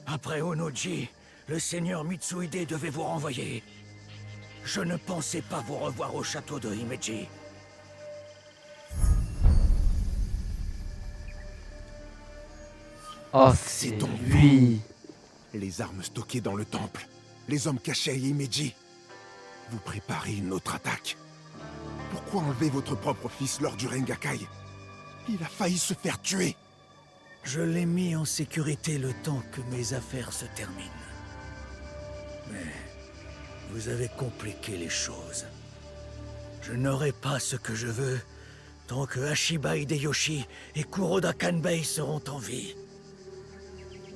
[SPEAKER 9] Après Onoji, le seigneur Mitsuhide devait vous renvoyer. Je ne pensais pas vous revoir au château de Himeji.
[SPEAKER 1] Oh, c'est donc lui.
[SPEAKER 2] Les armes stockées dans le temple. Les hommes cachés à Himeji. Vous préparez une autre attaque. Pourquoi enlever votre propre fils lors du Rengakai? Il a failli se faire tuer.
[SPEAKER 9] Je l'ai mis en sécurité le temps que mes affaires se terminent. Mais vous avez compliqué les choses. Je n'aurai pas ce que je veux tant que Hashiba Hideyoshi et Kuroda Kanbei seront en vie.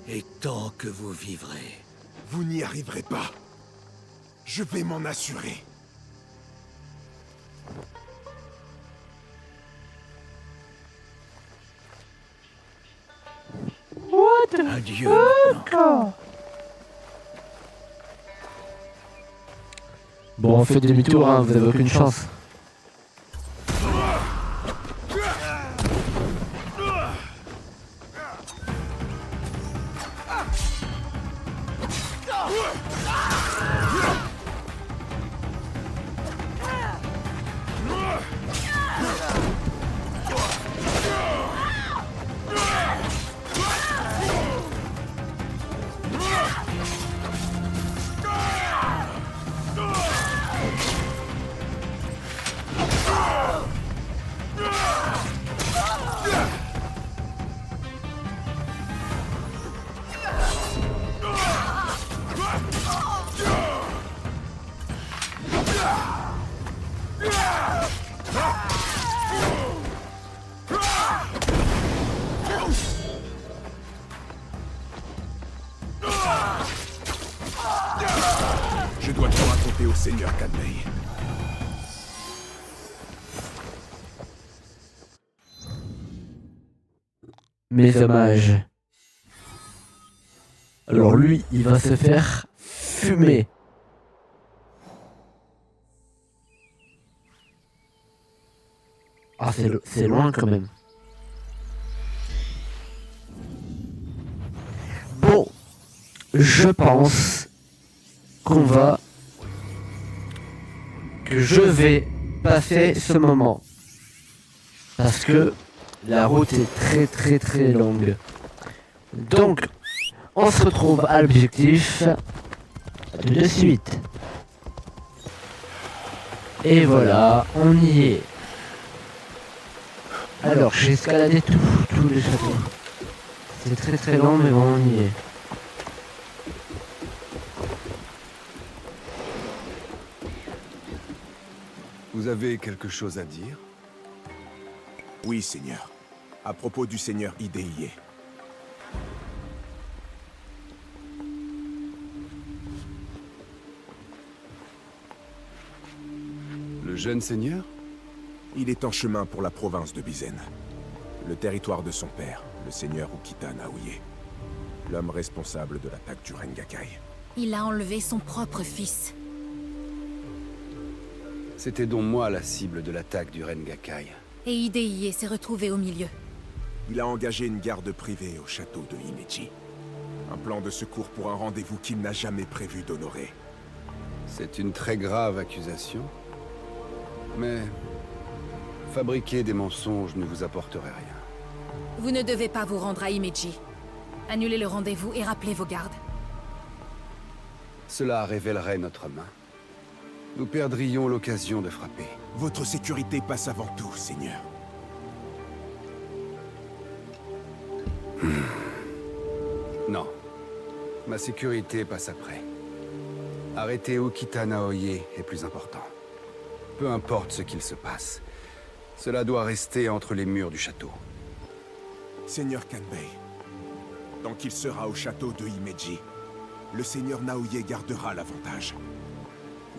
[SPEAKER 9] Et tant que vous vivrez.
[SPEAKER 2] Vous n'y arriverez pas. Je vais m'en assurer.
[SPEAKER 9] Adieu.
[SPEAKER 1] Bon, on fait demi-tour, hein, vous avez aucune chance.
[SPEAKER 2] Je dois tout raconter au seigneur Kanbei.
[SPEAKER 1] Mes hommages. Alors lui, il va se faire fumer. Ah, c'est loin quand même. Bon, je pense que je vais passer ce moment. Parce que la route est très longue. Donc, on se retrouve à l'objectif de suite. Et voilà, on y est. Alors, j'ai escaladé tous les châteaux. C'est très très long, mais bon, on y est.
[SPEAKER 7] Vous avez quelque chose à dire?
[SPEAKER 2] Oui, Seigneur. À propos du Seigneur Hideye.
[SPEAKER 7] Le jeune seigneur?
[SPEAKER 2] Il est en chemin pour la province de Bizen. Le territoire de son père, le Seigneur Ukita Naoye. L'homme responsable de l'attaque du Rengakai.
[SPEAKER 11] Il a enlevé son propre fils.
[SPEAKER 7] C'était donc moi la cible de l'attaque du Rengakai.
[SPEAKER 11] Et Hideye s'est retrouvé au milieu.
[SPEAKER 2] Il a engagé une garde privée au château de Himeji. Un plan de secours pour un rendez-vous qu'il n'a jamais prévu d'honorer.
[SPEAKER 7] C'est une très grave accusation. Mais fabriquer des mensonges ne vous apporterait rien.
[SPEAKER 11] Vous ne devez pas vous rendre à Himeji. Annulez le rendez-vous et rappelez vos gardes.
[SPEAKER 7] Cela révélerait notre main. Nous perdrions l'occasion de frapper.
[SPEAKER 2] Votre sécurité passe avant tout, Seigneur.
[SPEAKER 7] Non. Ma sécurité passe après. Arrêter Ukita Naoye est plus important. Peu importe ce qu'il se passe, cela doit rester entre les murs du château.
[SPEAKER 2] Seigneur Kanbei, tant qu'il sera au château de Himeji, le Seigneur Naoye gardera l'avantage.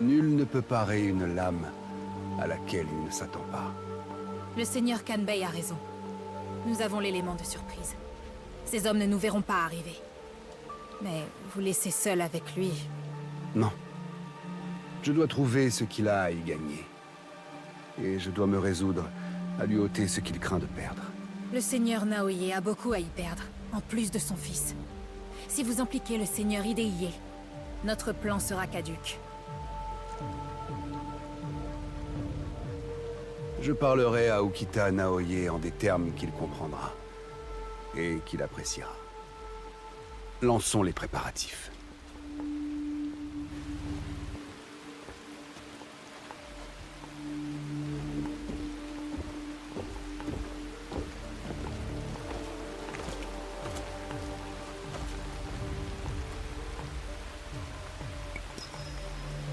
[SPEAKER 7] Nul ne peut parer une lame à laquelle il ne s'attend pas.
[SPEAKER 11] Le Seigneur Kanbei a raison. Nous avons l'élément de surprise. Ces hommes ne nous verront pas arriver. Mais vous laisser seul avec lui...
[SPEAKER 7] Non. Je dois trouver ce qu'il a à y gagner. Et je dois me résoudre à lui ôter ce qu'il craint de perdre.
[SPEAKER 11] Le Seigneur Naoye a beaucoup à y perdre, en plus de son fils. Si vous impliquez le Seigneur Hideye, notre plan sera caduc.
[SPEAKER 7] Je parlerai à Ukita Naoye en des termes qu'il comprendra. Et qu'il appréciera. Lançons les préparatifs.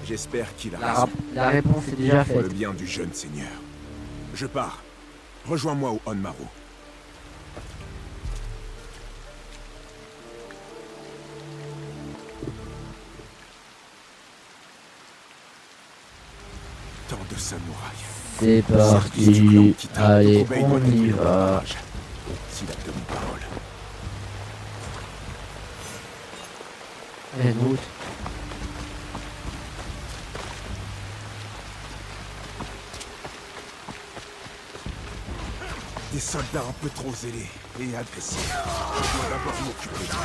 [SPEAKER 2] J'espère qu'il a raison.
[SPEAKER 1] La réponse est déjà faite.
[SPEAKER 2] Pour le bien du jeune seigneur. Je pars. Rejoins-moi au Onmaru. Tant de samouraïs.
[SPEAKER 1] C'est parti. Allez, on y va.
[SPEAKER 2] S'il a tenu parole.
[SPEAKER 1] Et nous.
[SPEAKER 2] Des soldats un peu trop zélés et agressifs. Je dois d'abord m'occuper d'eux.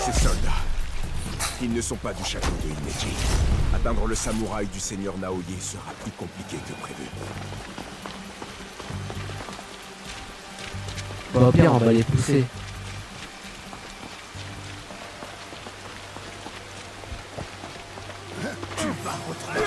[SPEAKER 2] Ces soldats, ils ne sont pas du château de Himeji. Atteindre le samouraï du seigneur Naoye sera plus compliqué que prévu.
[SPEAKER 1] Bon, au pire, on va les pousser.
[SPEAKER 2] Tu vas retrouver.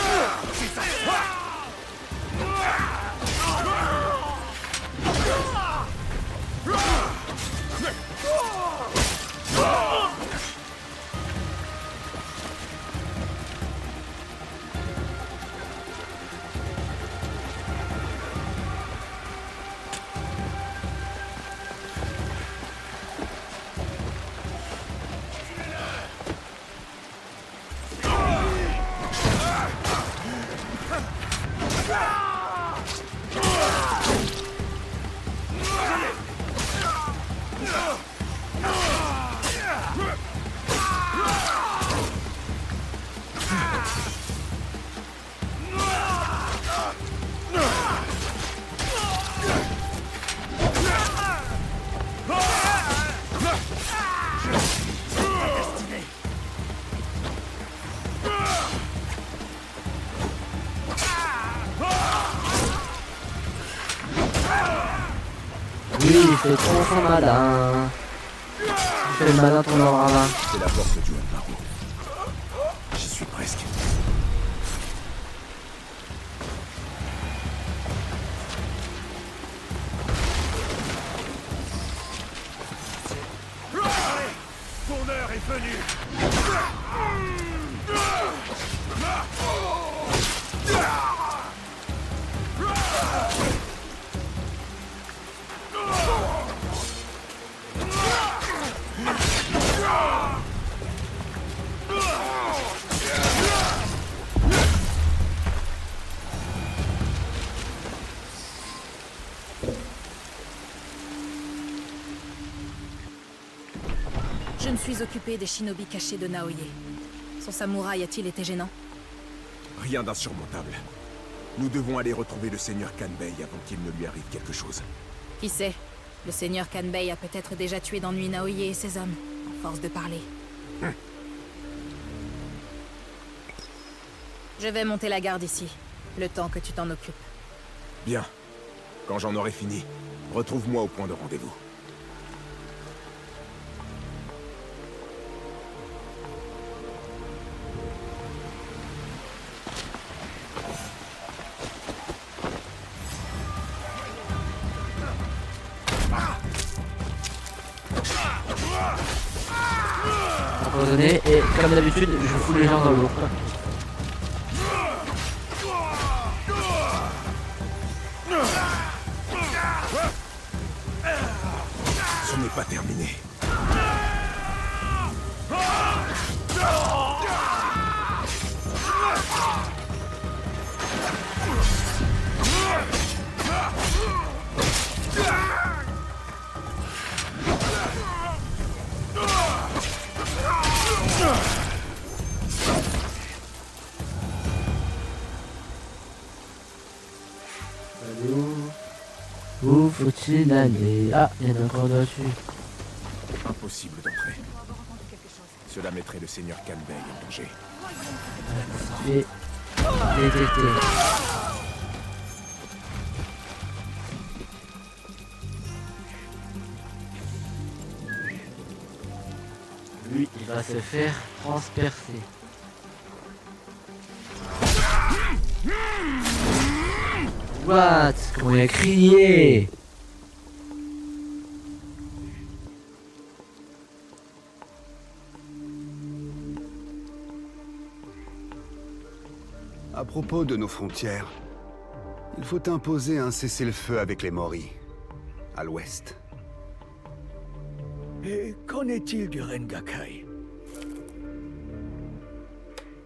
[SPEAKER 1] fait trop son malin. Il fait le malin, ton ravin.
[SPEAKER 2] C'est la porte du Walbaro. J'y suis presque.
[SPEAKER 3] Ton heure est venue.
[SPEAKER 11] Je me suis occupé des shinobi cachés de Naoye. Son samouraï a-t-il été gênant?
[SPEAKER 2] Rien d'insurmontable. Nous devons aller retrouver le seigneur Kanbei avant qu'il ne lui arrive quelque chose.
[SPEAKER 11] Qui sait? Le seigneur Kanbei a peut-être déjà tué d'ennui Naoye et ses hommes, à force de parler. Je vais monter la garde ici, le temps que tu t'en occupes.
[SPEAKER 2] Bien. Quand j'en aurai fini, retrouve-moi au point de rendez-vous.
[SPEAKER 1] Abandonné, et comme d'habitude, je fous les gens dans l'eau.
[SPEAKER 2] Ce n'est pas terminé.
[SPEAKER 1] Où faut-il aller? Ah, il y en a encore dessus.
[SPEAKER 2] Impossible d'entrer. Cela mettrait le seigneur Kanbei en danger.
[SPEAKER 1] Et détecté. Lui, il va se faire transpercer. What? Comment il a crié?
[SPEAKER 7] À propos de nos frontières, il faut imposer un cessez-le-feu avec les Mori, à l'ouest.
[SPEAKER 9] Et qu'en est-il du Rengakai?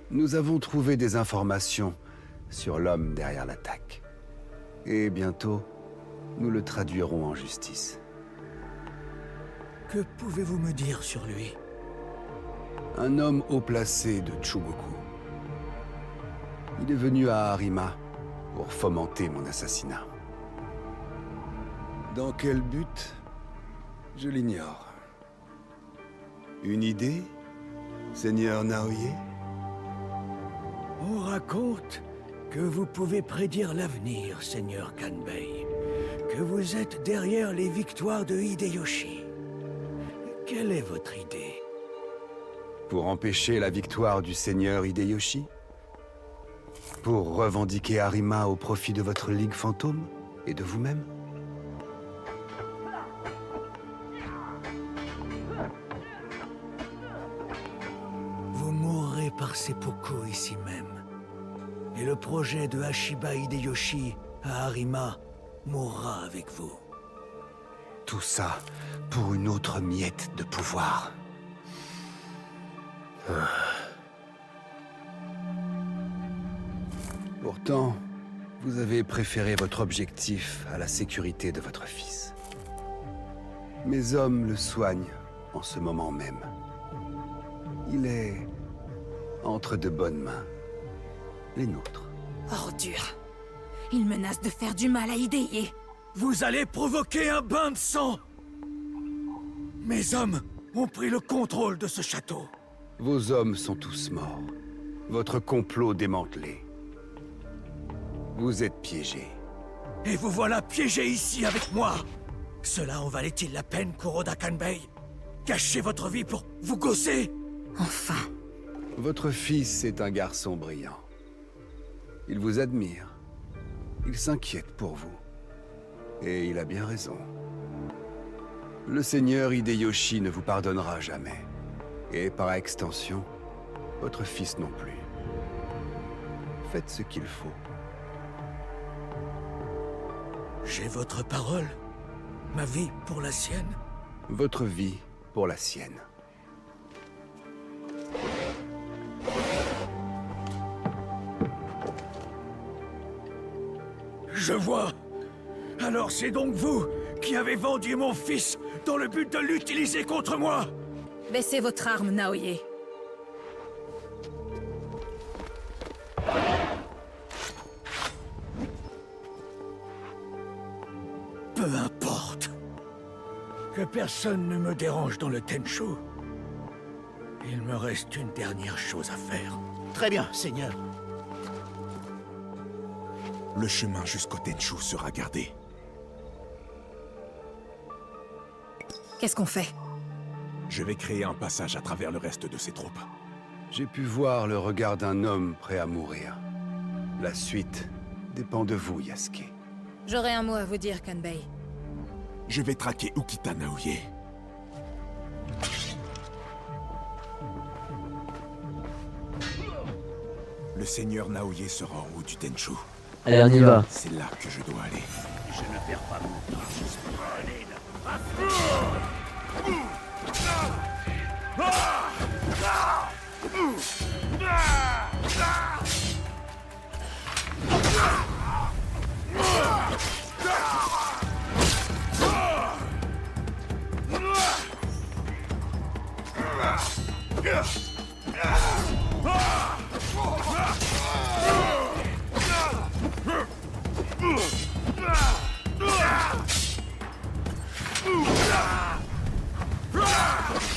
[SPEAKER 7] Nous avons trouvé des informations sur l'homme derrière l'attaque. Et bientôt, nous le traduirons en justice.
[SPEAKER 9] Que pouvez-vous me dire sur lui?
[SPEAKER 7] Un homme haut placé de Chugoku. Il est venu à Harima pour fomenter mon assassinat. Dans quel but? Je l'ignore. Une idée, seigneur Naoye?
[SPEAKER 9] On raconte que vous pouvez prédire l'avenir, seigneur Kanbei. Que vous êtes derrière les victoires de Hideyoshi. Quelle est votre idée?
[SPEAKER 7] Pour empêcher la victoire du seigneur Hideyoshi? Pour revendiquer Harima au profit de votre Ligue Fantôme et de vous-même?
[SPEAKER 9] Vous mourrez par seppuku ici même. Et le projet de Hashiba Hideyoshi à Harima mourra avec vous.
[SPEAKER 7] Tout ça pour une autre miette de pouvoir. Pourtant, vous avez préféré votre objectif à la sécurité de votre fils. Mes hommes le soignent en ce moment même. Il est entre de bonnes mains. Les nôtres.
[SPEAKER 11] Ordure. Il menace de faire du mal à Hideye.
[SPEAKER 9] Vous allez provoquer un bain de sang! Mes hommes ont pris le contrôle de ce château.
[SPEAKER 7] Vos hommes sont tous morts. Votre complot démantelé. Vous êtes piégés.
[SPEAKER 9] Et vous voilà piégés ici avec moi! Cela en valait-il la peine, Kuroda Kanbei? Gâchez votre vie pour vous gausser?
[SPEAKER 11] Enfin.
[SPEAKER 7] Votre fils est un garçon brillant. Il vous admire. Il s'inquiète pour vous. Et il a bien raison. Le seigneur Hideyoshi ne vous pardonnera jamais. Et par extension, votre fils non plus. Faites ce qu'il faut.
[SPEAKER 9] J'ai votre parole. Ma vie pour la sienne.
[SPEAKER 7] Votre vie pour la sienne.
[SPEAKER 9] Je vois. Alors c'est donc vous qui avez vendu mon fils dans le but de l'utiliser contre moi?
[SPEAKER 11] Baissez votre arme, Naoye.
[SPEAKER 9] Peu importe. Que personne ne me dérange dans le Tenchu. Il me reste une dernière chose à faire.
[SPEAKER 8] Très bien, Seigneur.
[SPEAKER 2] Le chemin jusqu'au Tenchu sera gardé.
[SPEAKER 11] Qu'est-ce qu'on fait?
[SPEAKER 2] Je vais créer un passage à travers le reste de ses troupes.
[SPEAKER 7] J'ai pu voir le regard d'un homme prêt à mourir. La suite dépend de vous, Yasuke.
[SPEAKER 11] J'aurais un mot à vous dire, Kanbei.
[SPEAKER 2] Je vais traquer Ukita Naoye. Le seigneur Naoye sera en haut du Tenchu.
[SPEAKER 1] Allez, on y va.
[SPEAKER 2] C'est là que je dois aller.
[SPEAKER 9] Je ne perds pas mon temps juste pour aller là.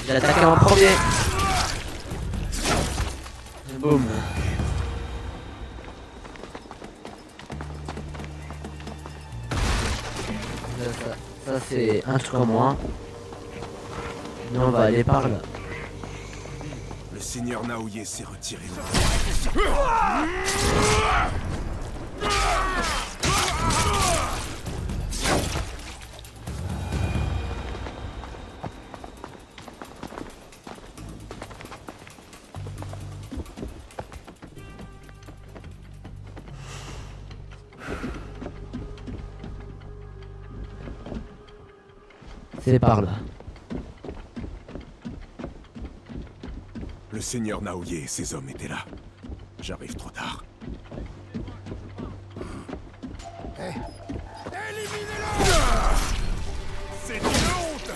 [SPEAKER 1] Il a attaqué en premier. Et boum. Ça c'est un truc en moins. Nous on va aller par là.
[SPEAKER 2] Le seigneur Naoye s'est retiré.
[SPEAKER 1] C'est par là.
[SPEAKER 2] Le seigneur Naoye et ses hommes étaient là. J'arrive trop tard.
[SPEAKER 9] Éliminez-le! C'est une honte!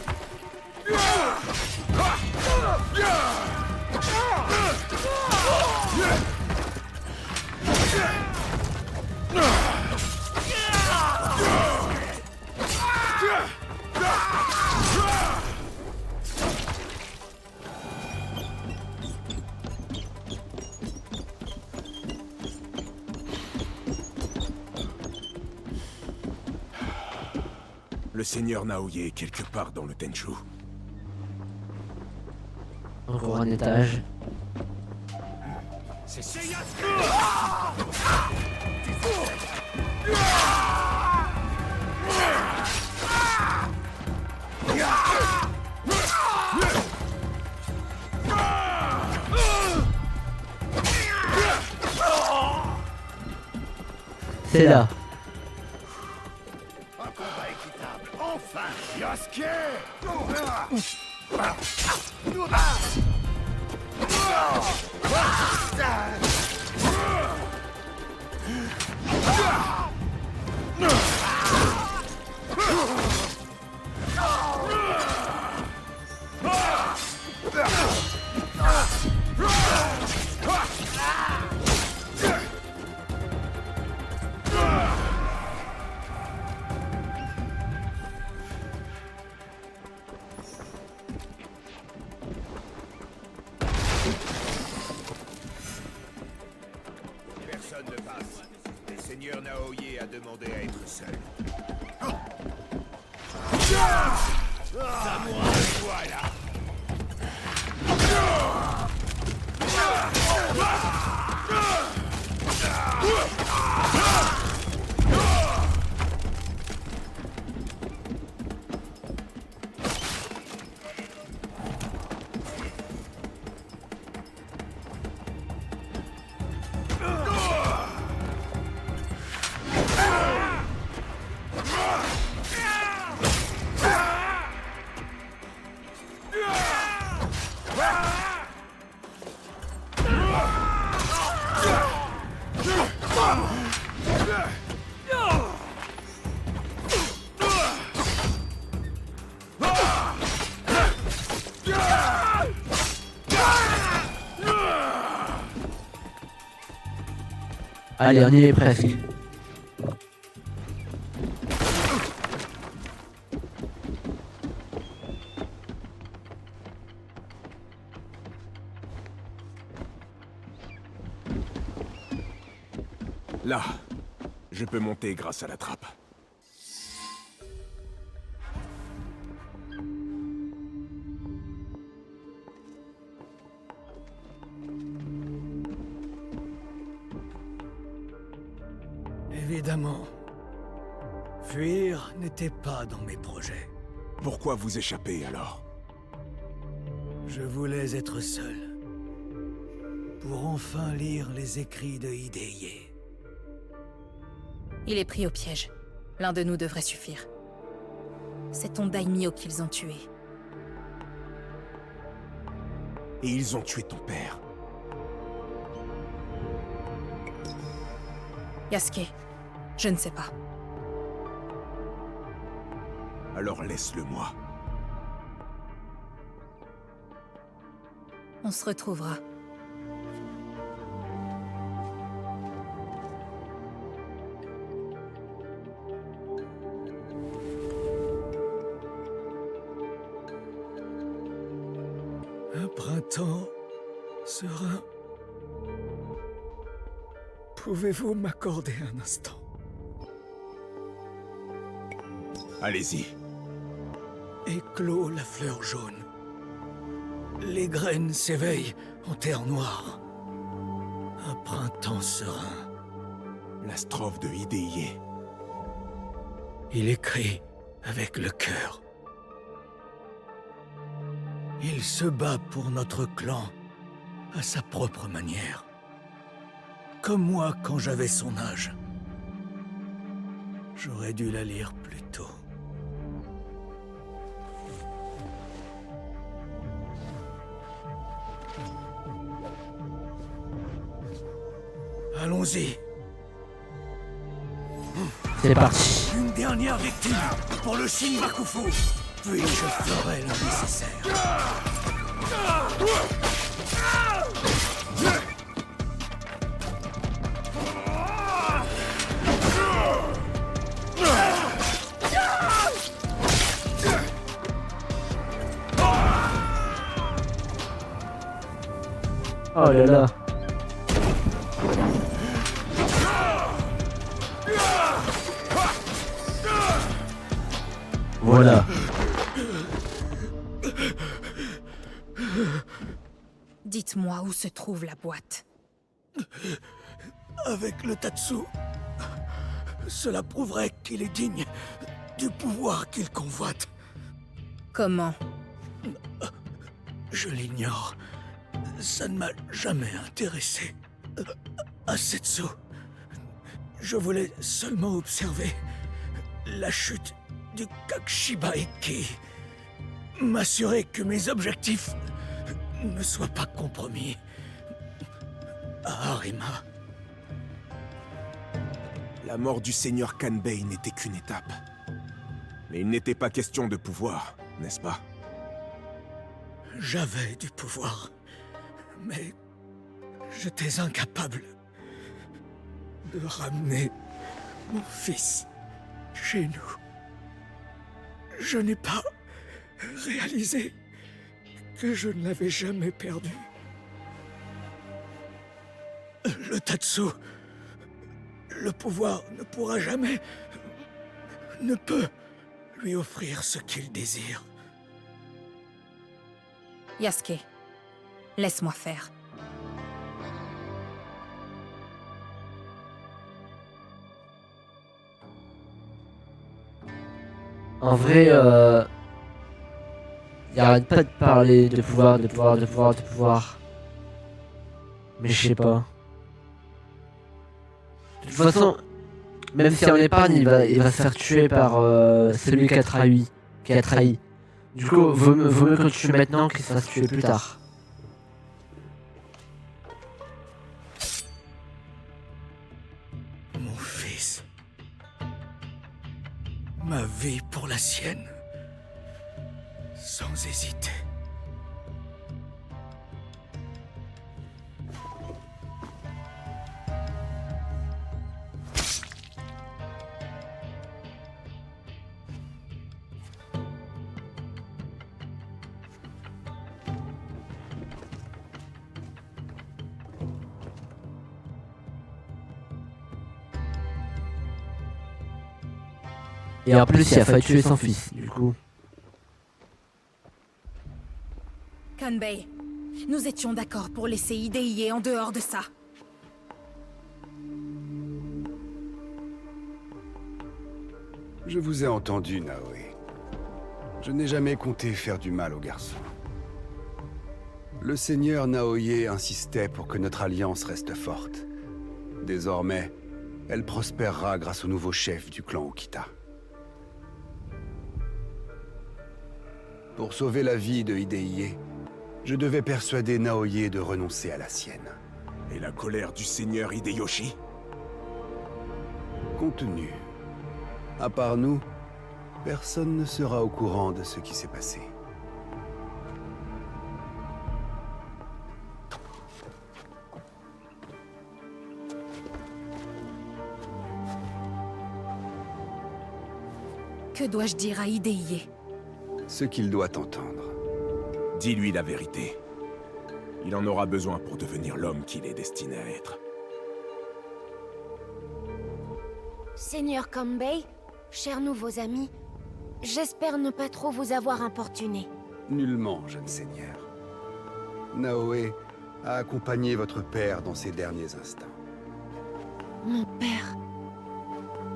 [SPEAKER 2] Le seigneur Naoye est quelque part dans le Tenchu.
[SPEAKER 1] Encore un étage.
[SPEAKER 9] C'est
[SPEAKER 1] C'est là.
[SPEAKER 9] un combat équitable, enfin!
[SPEAKER 4] Yasuke!
[SPEAKER 17] Personne ne passe. Le seigneur Naoye a demandé à être seul.
[SPEAKER 1] Allez, on y est presque.
[SPEAKER 2] Là, je peux monter grâce à la trappe.
[SPEAKER 9] Évidemment. Fuir n'était pas dans mes projets.
[SPEAKER 2] Pourquoi vous échappez alors?
[SPEAKER 9] Je voulais être seul. Pour enfin lire les écrits de Hideye.
[SPEAKER 11] Il est pris au piège. L'un de nous devrait suffire. C'est ton daimyo qu'ils ont tué.
[SPEAKER 2] Et ils ont tué ton père.
[SPEAKER 11] Yasuke, je ne sais pas.
[SPEAKER 2] Alors laisse-le-moi.
[SPEAKER 11] On se retrouvera.
[SPEAKER 9] Un printemps serein. Pouvez-vous m'accorder un instant?
[SPEAKER 2] Allez-y.
[SPEAKER 9] Éclot la fleur jaune. Les graines s'éveillent en terre noire. Un printemps serein.
[SPEAKER 2] La strophe de Hideye.
[SPEAKER 9] Il écrit avec le cœur. Il se bat pour notre clan à sa propre manière. Comme moi quand j'avais son âge. J'aurais dû la lire plus tôt. Allons-y.
[SPEAKER 1] C'est parti.
[SPEAKER 9] Une dernière victime pour le Shinbakufu. Puis je ferai le nécessaire.
[SPEAKER 1] Oh là là. Voilà.
[SPEAKER 11] Dites-moi où se trouve la boîte.
[SPEAKER 9] Avec le Tatsu, cela prouverait qu'il est digne du pouvoir qu'il convoite.
[SPEAKER 11] Comment?
[SPEAKER 9] Je l'ignore. Ça ne m'a jamais intéressé. Asetsu. Je voulais seulement observer la chute du Kakushibaeki. M'assurer que mes objectifs ne soient pas compromis. À Harima.
[SPEAKER 2] La mort du seigneur Kanbei n'était qu'une étape. Mais il n'était pas question de pouvoir, n'est-ce pas?
[SPEAKER 9] J'avais du pouvoir, mais j'étais incapable de ramener mon fils chez nous. Je n'ai pas réalisé que je ne l'avais jamais perdu. Le Tatsu, le pouvoir ne pourra jamais, ne peut lui offrir ce qu'il désire.
[SPEAKER 11] Yasuke, laisse-moi faire.
[SPEAKER 1] En vrai, il arrête pas de parler de pouvoir. Mais je sais pas. De toute façon, même si on épargne, il va se faire tuer par celui qui a trahi. Du coup, vaut mieux que tu tues maintenant qu'il se fasse tuer plus tard.
[SPEAKER 9] Mon fils. Ma vie pour la sienne. Sans hésiter.
[SPEAKER 1] Et en plus, il a failli tuer son fils, du coup.
[SPEAKER 11] Kanbei, nous étions d'accord pour laisser Hidehige en dehors de ça.
[SPEAKER 7] Je vous ai entendu, Naoe. Je n'ai jamais compté faire du mal aux garçons. Le seigneur Naoye insistait pour que notre alliance reste forte. Désormais, elle prospérera grâce au nouveau chef du clan Okita. Pour sauver la vie de Hidehige, je devais persuader Naoye de renoncer à la sienne.
[SPEAKER 2] Et la colère du seigneur Hideyoshi?
[SPEAKER 7] Contenu. À part nous, personne ne sera au courant de ce qui s'est passé.
[SPEAKER 11] Que dois-je dire à Hidehige?
[SPEAKER 7] Ce qu'il doit entendre.
[SPEAKER 2] Dis-lui la vérité. Il en aura besoin pour devenir l'homme qu'il est destiné à être.
[SPEAKER 6] Seigneur Kanbei, chers nouveaux amis, j'espère ne pas trop vous avoir importuné.
[SPEAKER 7] Nullement, jeune seigneur. Naoe a accompagné votre père dans ses derniers instants.
[SPEAKER 6] Mon père...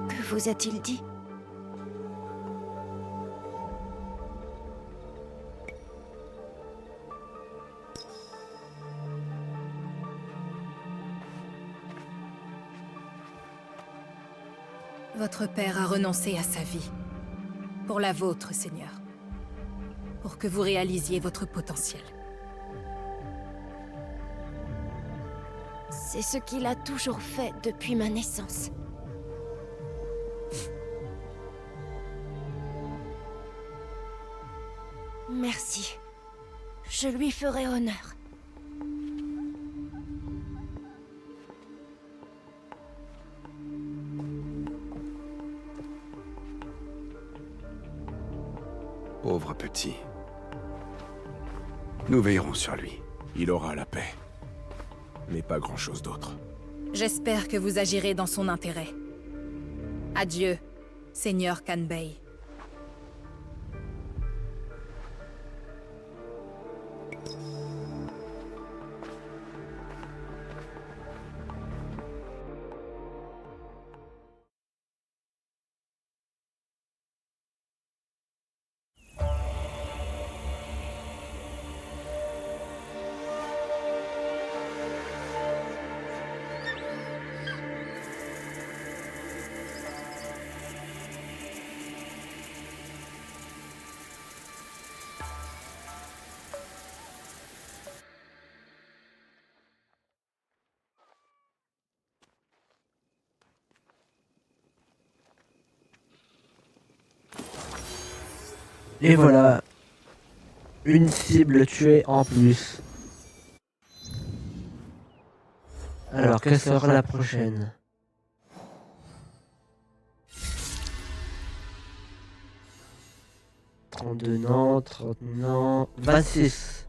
[SPEAKER 6] Que vous a-t-il dit?
[SPEAKER 11] Votre père a renoncé à sa vie. Pour la vôtre, Seigneur. Pour que vous réalisiez votre potentiel.
[SPEAKER 6] C'est ce qu'il a toujours fait depuis ma naissance. Merci. Je lui ferai honneur.
[SPEAKER 7] Pauvre petit. Nous veillerons sur lui.
[SPEAKER 2] Il aura la paix. Mais pas grand-chose d'autre.
[SPEAKER 11] J'espère que vous agirez dans son intérêt. Adieu, Seigneur Kanbei.
[SPEAKER 1] Et voilà, une cible tuée en plus. Alors, quelle sera la prochaine? « 32 non, 30 non, 26.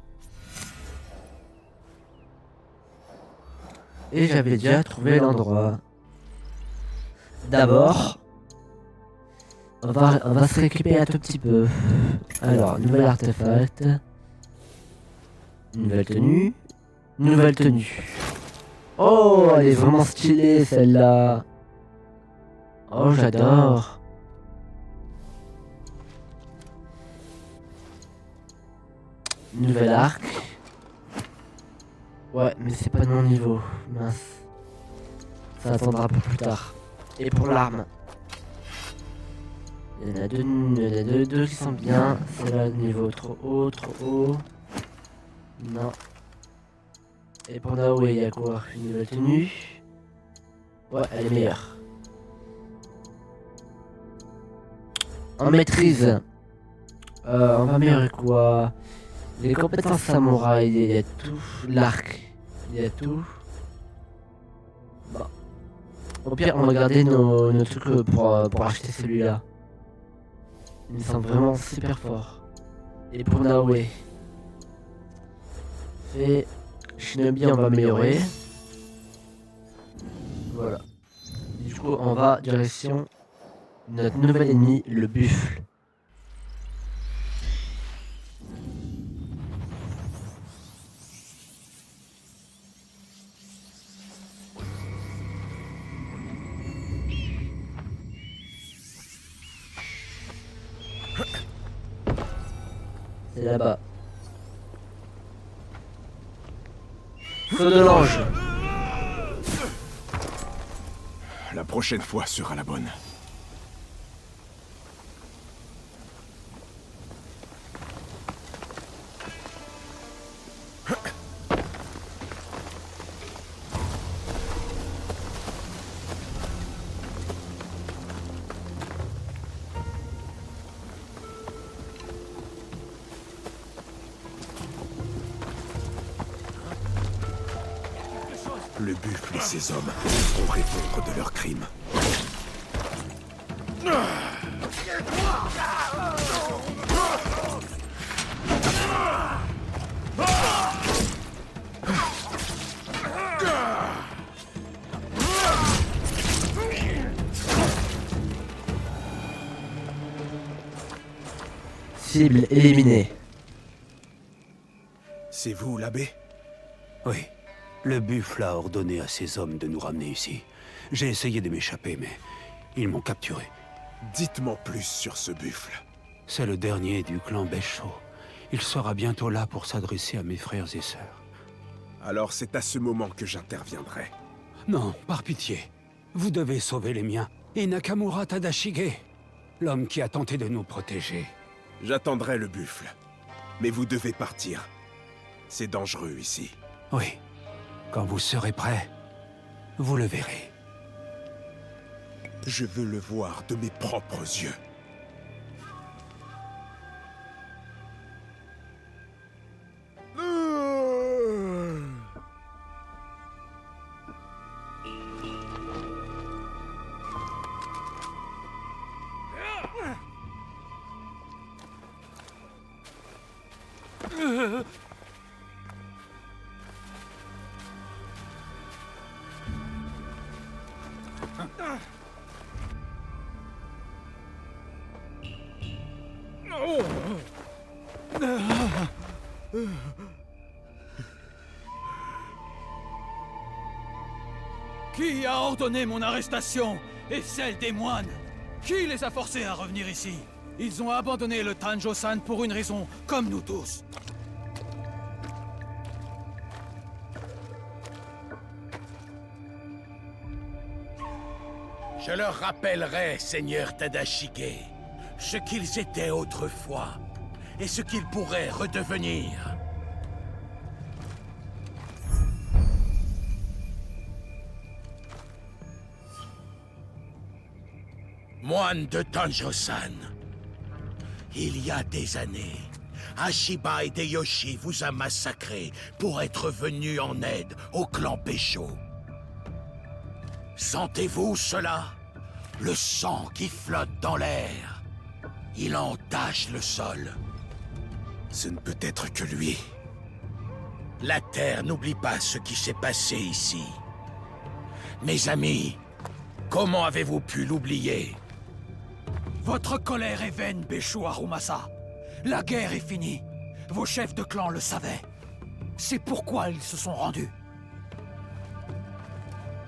[SPEAKER 1] Et j'avais déjà trouvé l'endroit. D'abord, On va se récupérer un tout petit peu. Alors, nouvel artefact. Nouvelle tenue. Nouvelle tenue. Oh, elle est vraiment stylée celle-là. Oh, j'adore. Nouvel arc. Ouais, mais c'est pas de mon niveau. Mince. Ça attendra pour plus tard. Et pour l'arme. Il y en a deux qui sont bien. C'est là le niveau trop haut. Non. Et pour Naoé, il y a quoi? Une nouvelle tenue. Ouais, elle est meilleure. En maîtrise. On va améliorer quoi? Les compétences samouraï, il y a tout. L'arc, il y a tout. Bon. Au pire, on va garder nos trucs pour acheter celui-là. Il me semble vraiment super fort. Et pour Naoé. Et Shinobi, on va améliorer. Voilà. Du coup, on va direction notre nouvel ennemi, le buffle. C'est là-bas. Feu de l'ange.
[SPEAKER 2] La prochaine fois sera la bonne. Le buffle et ses hommes vont répondre de leurs crimes.
[SPEAKER 1] Cible éliminée.
[SPEAKER 2] C'est vous, l'abbé?
[SPEAKER 17] Oui. Le buffle a ordonné à ses hommes de nous ramener ici. J'ai essayé de m'échapper, mais ils m'ont capturé.
[SPEAKER 2] Dites-moi plus sur ce buffle.
[SPEAKER 17] C'est le dernier du clan Béchaud. Il sera bientôt là pour s'adresser à mes frères et sœurs.
[SPEAKER 2] Alors c'est à ce moment que j'interviendrai.
[SPEAKER 17] Non, par pitié. Vous devez sauver les miens. Et Nakamura Tadashige, l'homme qui a tenté de nous protéger.
[SPEAKER 2] J'attendrai le buffle. Mais vous devez partir. C'est dangereux ici.
[SPEAKER 17] Oui. Quand vous serez prêt, vous le verrez.
[SPEAKER 2] Je veux le voir de mes propres yeux.
[SPEAKER 14] Qui a ordonné mon arrestation et celle des moines? Qui les a forcés à revenir ici? Ils ont abandonné le Tanjo-san pour une raison, comme nous tous.
[SPEAKER 18] Je leur rappellerai, Seigneur Tadashige, ce qu'ils étaient autrefois et ce qu'ils pourraient redevenir. Moine de Tanjo-san, il y a des années, Hashiba Hideyoshi vous a massacré pour être venu en aide au clan Béchaud. Sentez-vous cela? Le sang qui flotte dans l'air. Il entache le sol.
[SPEAKER 2] Ce ne peut être que lui.
[SPEAKER 18] La Terre n'oublie pas ce qui s'est passé ici. Mes amis, comment avez-vous pu l'oublier?
[SPEAKER 14] Votre colère est vaine, Beshu Arumasa. La guerre est finie. Vos chefs de clan le savaient. C'est pourquoi ils se sont rendus.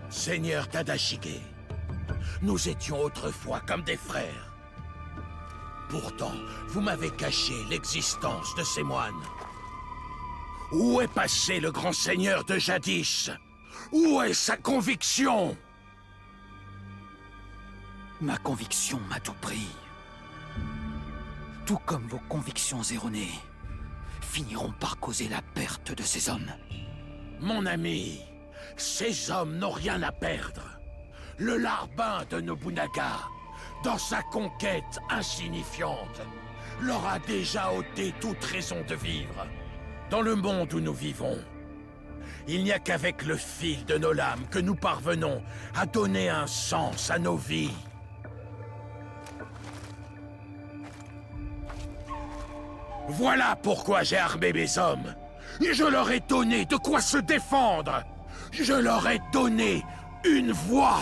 [SPEAKER 18] Seigneur Tadashige, nous étions autrefois comme des frères. Pourtant, vous m'avez caché l'existence de ces moines. Où est passé le grand seigneur de jadis? Où est sa conviction?
[SPEAKER 14] Ma conviction m'a tout pris. Tout comme vos convictions erronées finiront par causer la perte de ces hommes.
[SPEAKER 18] Mon ami, ces hommes n'ont rien à perdre. Le larbin de Nobunaga, dans sa conquête insignifiante, leur a déjà ôté toute raison de vivre. Dans le monde où nous vivons, il n'y a qu'avec le fil de nos lames que nous parvenons à donner un sens à nos vies. Voilà pourquoi j'ai armé mes hommes. Je leur ai donné de quoi se défendre. Je leur ai donné une voix.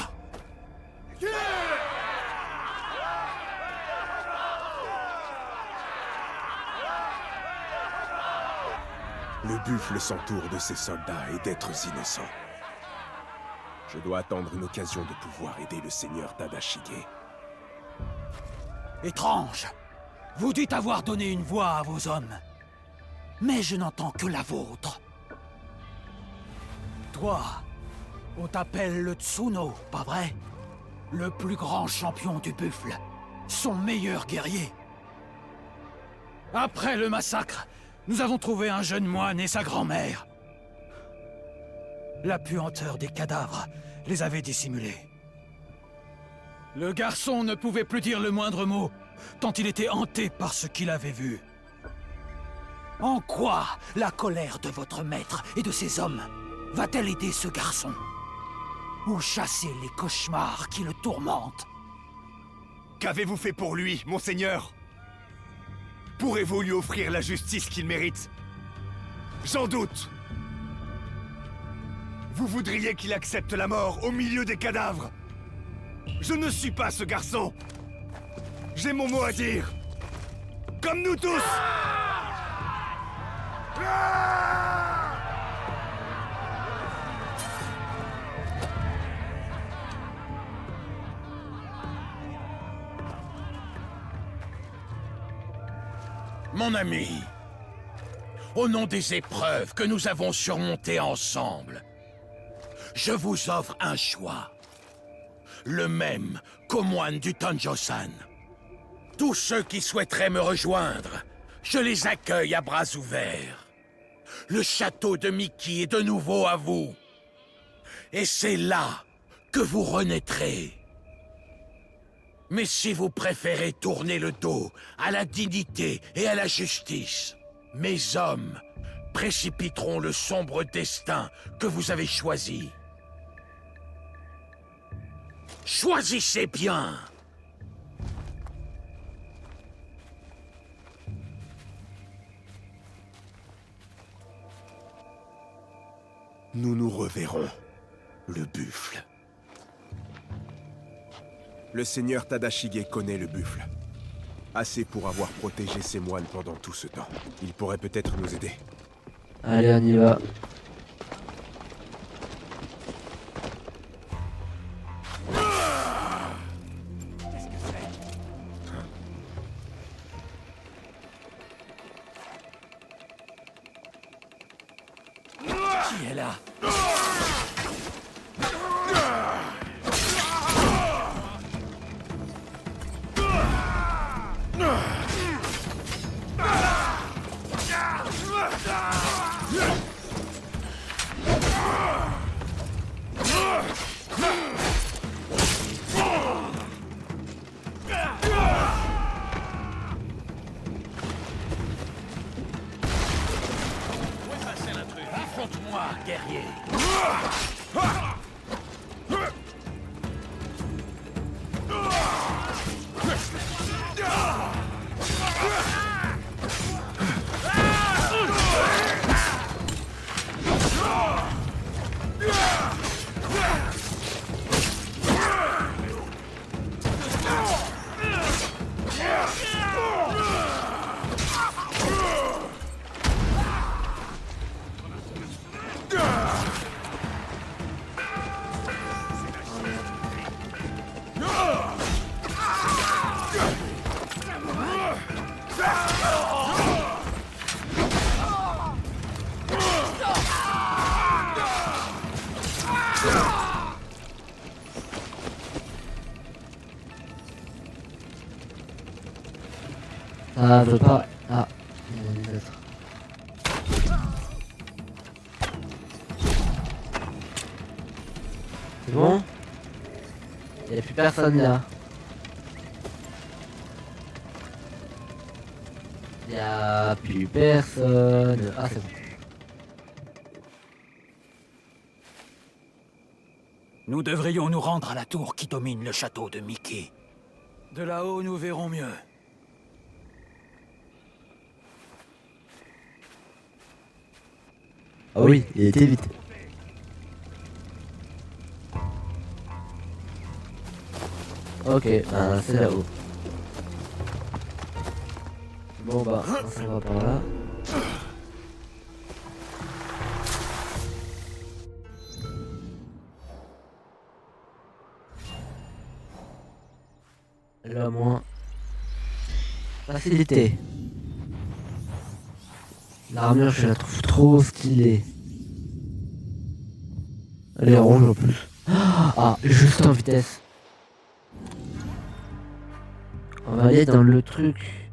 [SPEAKER 2] Le buffle s'entoure de ses soldats et d'êtres innocents. Je dois attendre une occasion de pouvoir aider le seigneur Tadashige.
[SPEAKER 14] Étrange. Vous dites avoir donné une voix à vos hommes. Mais je n'entends que la vôtre. Toi, on t'appelle le Tsuno, pas vrai? Le plus grand champion du buffle. Son meilleur guerrier. Après le massacre, nous avons trouvé un jeune moine et sa grand-mère. La puanteur des cadavres les avait dissimulés. Le garçon ne pouvait plus dire le moindre mot, tant il était hanté par ce qu'il avait vu. En quoi la colère de votre maître et de ses hommes va-t-elle aider ce garçon? Ou chasser les cauchemars qui le tourmentent?
[SPEAKER 19] Qu'avez-vous fait pour lui, monseigneur? Pourrez-vous lui offrir la justice qu'il mérite? J'en doute. Vous voudriez qu'il accepte la mort au milieu des cadavres? Je ne suis pas ce garçon. J'ai mon mot à dire. Comme nous tous.
[SPEAKER 18] Mon ami, au nom des épreuves que nous avons surmontées ensemble, je vous offre un choix. Le même qu'aux moines du Tanjo-san. Tous ceux qui souhaiteraient me rejoindre, je les accueille à bras ouverts. Le château de Miki est de nouveau à vous. Et c'est là que vous renaîtrez. Mais si vous préférez tourner le dos à la dignité et à la justice, mes hommes précipiteront le sombre destin que vous avez choisi. Choisissez bien!
[SPEAKER 2] Nous nous reverrons, le buffle. Le seigneur Tadashige connaît le buffle. Assez pour avoir protégé ses moines pendant tout ce temps. Il pourrait peut-être nous aider.
[SPEAKER 1] Allez, on y va.
[SPEAKER 14] Qui est là?
[SPEAKER 18] Affronte-moi, guerrier.
[SPEAKER 1] Ça veut pas... Ah, il y en a des autres. C'est bon? Il n'y a plus personne là. Il n'y a plus personne. Ah, c'est bon.
[SPEAKER 14] Nous devrions nous rendre à la tour qui domine le château de Mickey. De là-haut, nous verrons mieux.
[SPEAKER 1] Ah oui, il était vite. Ok, ben c'est là-haut. Bon bah, on s'en va par là. Là, moins. Facilité. L'armure, je la trouve trop stylée. Elle est rouge en plus. Ah, juste en vitesse. On va aller dans le truc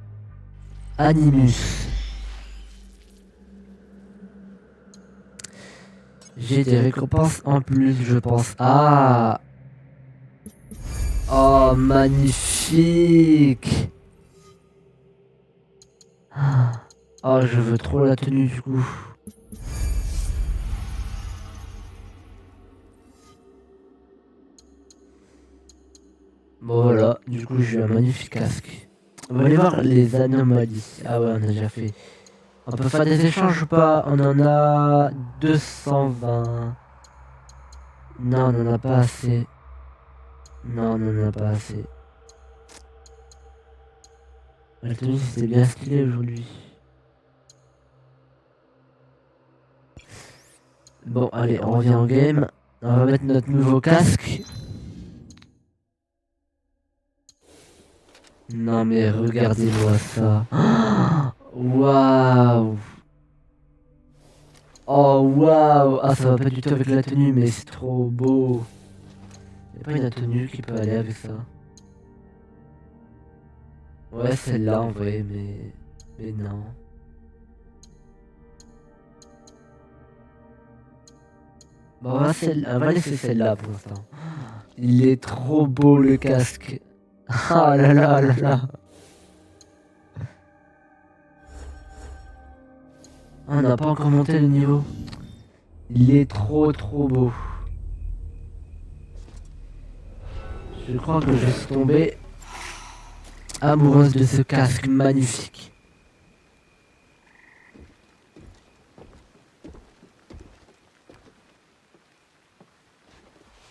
[SPEAKER 1] Animus. J'ai des récompenses en plus, je pense. Ah! Oh, magnifique! Oh, je veux trop la tenue du coup. Bon voilà, du coup j'ai un magnifique casque. On va aller voir les anomalies. Ah ouais, on a déjà fait. On peut faire des échanges ou pas? On en a 220. Non, on en a pas assez. Non, on en a pas assez. La tenue c'était bien stylé aujourd'hui. Bon, allez, on revient en game. On va mettre notre nouveau casque. Non mais regardez-moi ça. Waouh. Oh waouh. Ah, ça va pas du tout avec la tenue, mais c'est trop beau. Y'a pas une tenue qui peut aller avec ça? Ouais, celle-là en vrai, mais non. Bon, on va laisser celle-là pour l'instant. Il est trop beau le casque. Ah là là là là. Ah, on n'a pas encore monté le niveau. Il est trop beau. Je crois que je suis tombé amoureuse de ce casque magnifique.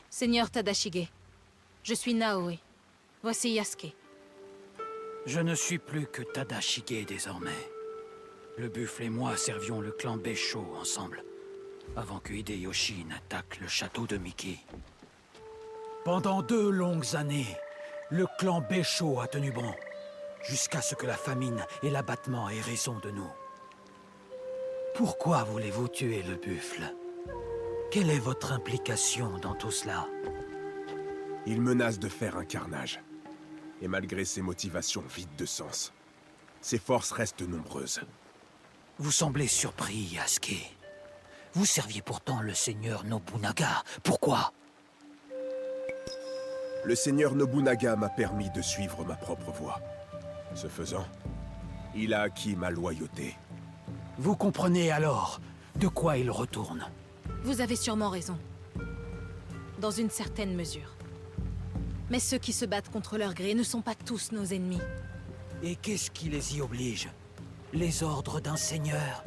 [SPEAKER 11] Seigneur Tadashige, je suis Naoe. Voici Yasuke.
[SPEAKER 14] Je ne suis plus que Tadashige désormais. Le buffle et moi servions le clan Beisho ensemble, avant que Hideyoshi n'attaque le château de Mickey. Pendant 2 longues années, le clan Beisho a tenu bon, jusqu'à ce que la famine et l'abattement aient raison de nous. Pourquoi voulez-vous tuer le buffle? Quelle est votre implication dans tout cela?
[SPEAKER 2] Il menace de faire un carnage. Et malgré ses motivations vides de sens, ses forces restent nombreuses.
[SPEAKER 14] Vous semblez surpris, Yasuke. Vous serviez pourtant le seigneur Nobunaga. Pourquoi?
[SPEAKER 2] Le seigneur Nobunaga m'a permis de suivre ma propre voie. Ce faisant, il a acquis ma loyauté.
[SPEAKER 14] Vous comprenez alors de quoi il retourne?
[SPEAKER 11] Vous avez sûrement raison. Dans une certaine mesure. Mais ceux qui se battent contre leur gré ne sont pas tous nos ennemis.
[SPEAKER 14] Et qu'est-ce qui les y oblige? Les ordres d'un seigneur?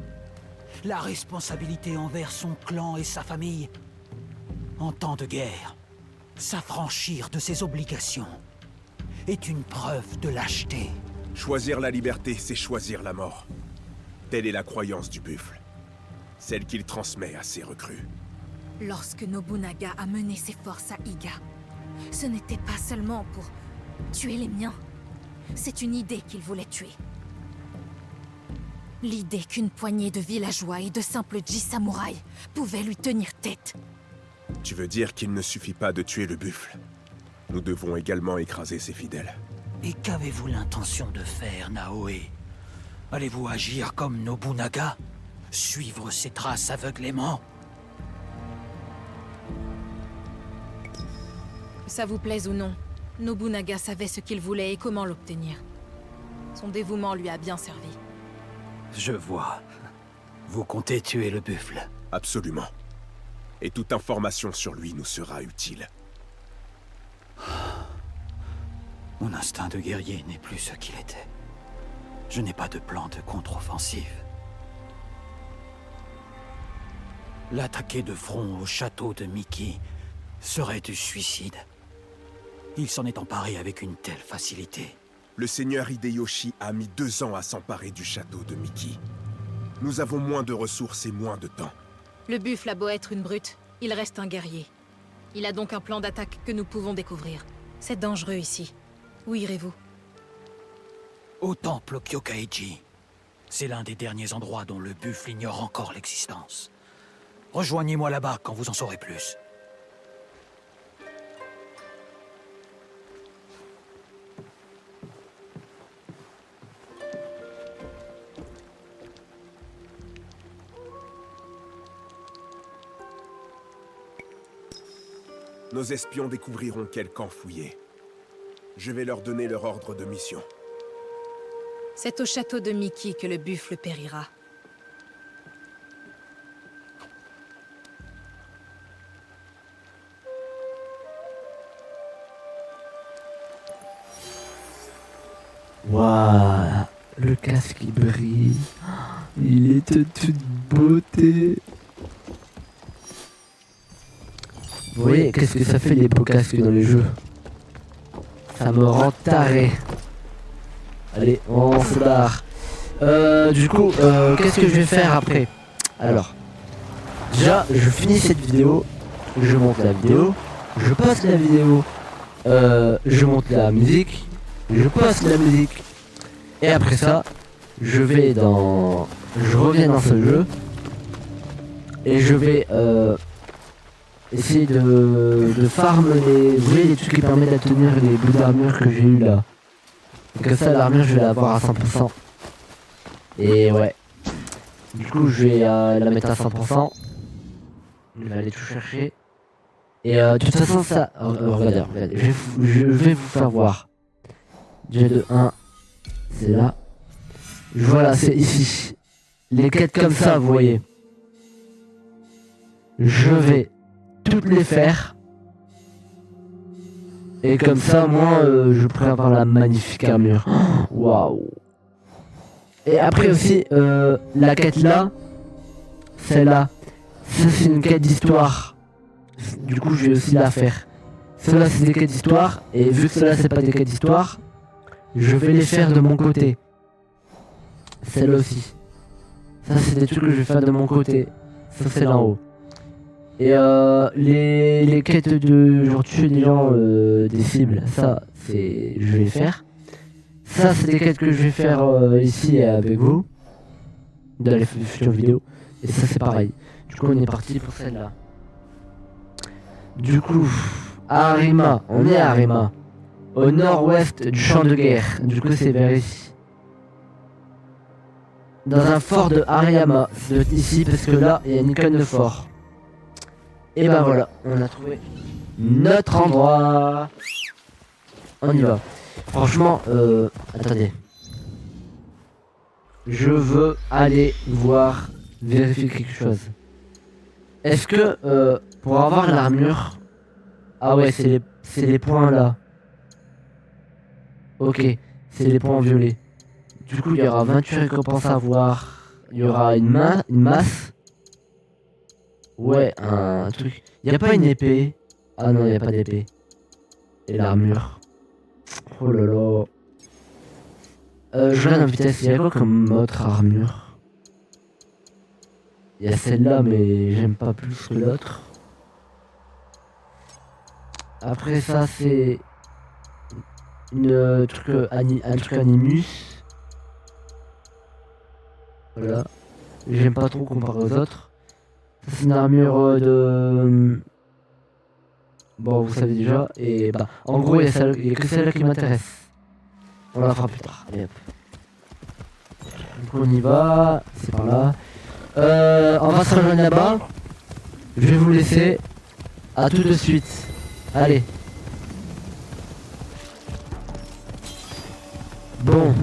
[SPEAKER 14] La responsabilité envers son clan et sa famille? En temps de guerre, s'affranchir de ses obligations est une preuve de lâcheté.
[SPEAKER 2] Choisir la liberté, c'est choisir la mort. Telle est la croyance du buffle. Celle qu'il transmet à ses recrues.
[SPEAKER 11] Lorsque Nobunaga a mené ses forces à Iga, ce n'était pas seulement pour tuer les miens. C'est une idée qu'il voulait tuer. L'idée qu'une poignée de villageois et de simples Ji-samouraïs pouvaient lui tenir tête.
[SPEAKER 2] Tu veux dire qu'il ne suffit pas de tuer le buffle? Nous devons également écraser ses fidèles.
[SPEAKER 9] Et qu'avez-vous l'intention de faire, Naoe? Allez-vous agir comme Nobunaga? Suivre ses traces aveuglément?
[SPEAKER 11] Que ça vous plaise ou non, Nobunaga savait ce qu'il voulait et comment l'obtenir. Son dévouement lui a bien servi.
[SPEAKER 16] Je vois. Vous comptez tuer le buffle?
[SPEAKER 2] Absolument. Et toute information sur lui nous sera utile.
[SPEAKER 16] Mon instinct de guerrier n'est plus ce qu'il était. Je n'ai pas de plan de contre-offensive.
[SPEAKER 9] L'attaquer de front au château de Miki serait du suicide. Il s'en est emparé avec une telle facilité.
[SPEAKER 2] Le seigneur Hideyoshi a mis 2 ans à s'emparer du château de Miki. Nous avons moins de ressources et moins de temps.
[SPEAKER 11] Le buffle a beau être une brute, il reste un guerrier. Il a donc un plan d'attaque que nous pouvons découvrir. C'est dangereux ici. Où irez-vous?
[SPEAKER 9] Au temple Kyokaiji. C'est l'un des derniers endroits dont le buffle ignore encore l'existence. Rejoignez-moi là-bas quand vous en saurez plus.
[SPEAKER 2] Nos espions découvriront quel camp fouiller. Je vais leur donner leur ordre de mission.
[SPEAKER 11] C'est au château de Miki que le buffle périra.
[SPEAKER 1] Waouh, le casque il brille. Il est de toute beauté. Vous voyez, qu'est-ce que ça fait les beaux casques dans les jeux? Ça me rend taré. Allez, on se barre. Du coup, qu'est-ce que je vais faire après? Alors, déjà, je finis cette vidéo. Je monte la vidéo. Je passe la vidéo. Je monte la musique. Je passe la musique. Et après ça, je reviens dans ce jeu. Et je vais essayer de farm les trucs qui permettent d'obtenir les bouts d'armure que j'ai eu là. Et comme ça l'armure je vais l'avoir à 100%. Et ouais. Du coup je vais la mettre à 100%. Je vais aller tout chercher. Et de toute façon ça... regardez, je vais vous faire voir. Déjà de 1, c'est là. Voilà, c'est ici. Les quêtes comme ça, vous voyez. Je vais toutes les faire. Et comme ça, moi, je pourrais avoir la magnifique armure. Waouh. Et après aussi, la quête là, celle-là, ça c'est une quête d'histoire. Du coup, je vais aussi la faire. Cela c'est des quêtes d'histoire. Et vu que cela c'est pas des quêtes d'histoire, je vais les faire de mon côté. Celle-là aussi. Ça c'est des trucs que je vais faire de mon côté. Ça c'est là en haut. Et les quêtes de genre tuer des gens, des cibles, ça c'est je vais les faire. Ça c'est des quêtes que je vais faire ici avec vous. Dans les futures vidéos. Et ça c'est pareil. Du coup on est parti pour celle-là. Du coup, à Harima, on est à Harima. Au nord-ouest du champ de guerre. Du coup c'est vers ici. Dans un fort de Hariyama. C'est ici parce que là il y a une icône de fort. Et ben voilà, on a trouvé notre endroit. On y va. Franchement, attendez. Je veux aller voir, vérifier quelque chose. Est-ce que pour avoir l'armure... Ah ouais, c'est les points là. Ok, c'est les points violets. Du coup, il y aura 28 récompenses à voir. Il y aura une masse. Ouais, un truc. Il n'y a pas une épée. Ah non, il n'y a pas d'épée. Et l'armure. Oh là là. Je regarde en vitesse. Il y a quoi comme autre armure? Il y a celle-là, mais j'aime pas plus que l'autre. Après ça, c'est un truc Animus. Voilà. J'aime pas trop comparé aux autres. C'est une armure Bon, vous savez déjà. Et bah, en gros, il y a que celle-là qui m'intéresse. On la fera plus tard. Allez hop. Donc on y va. C'est par là. On va se rejoindre là-bas. Je vais vous laisser. À tout de suite. Allez. Bon.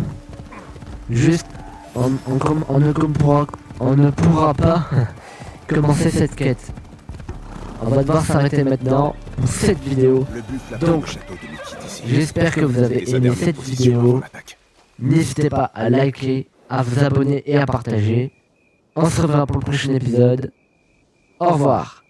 [SPEAKER 1] Juste. On ne pourra pas commencer cette quête. On va devoir s'arrêter maintenant pour cette vidéo. Donc, j'espère que vous avez aimé cette vidéo. N'hésitez pas à liker, à vous abonner et à partager. On se reverra pour le prochain épisode. Au revoir.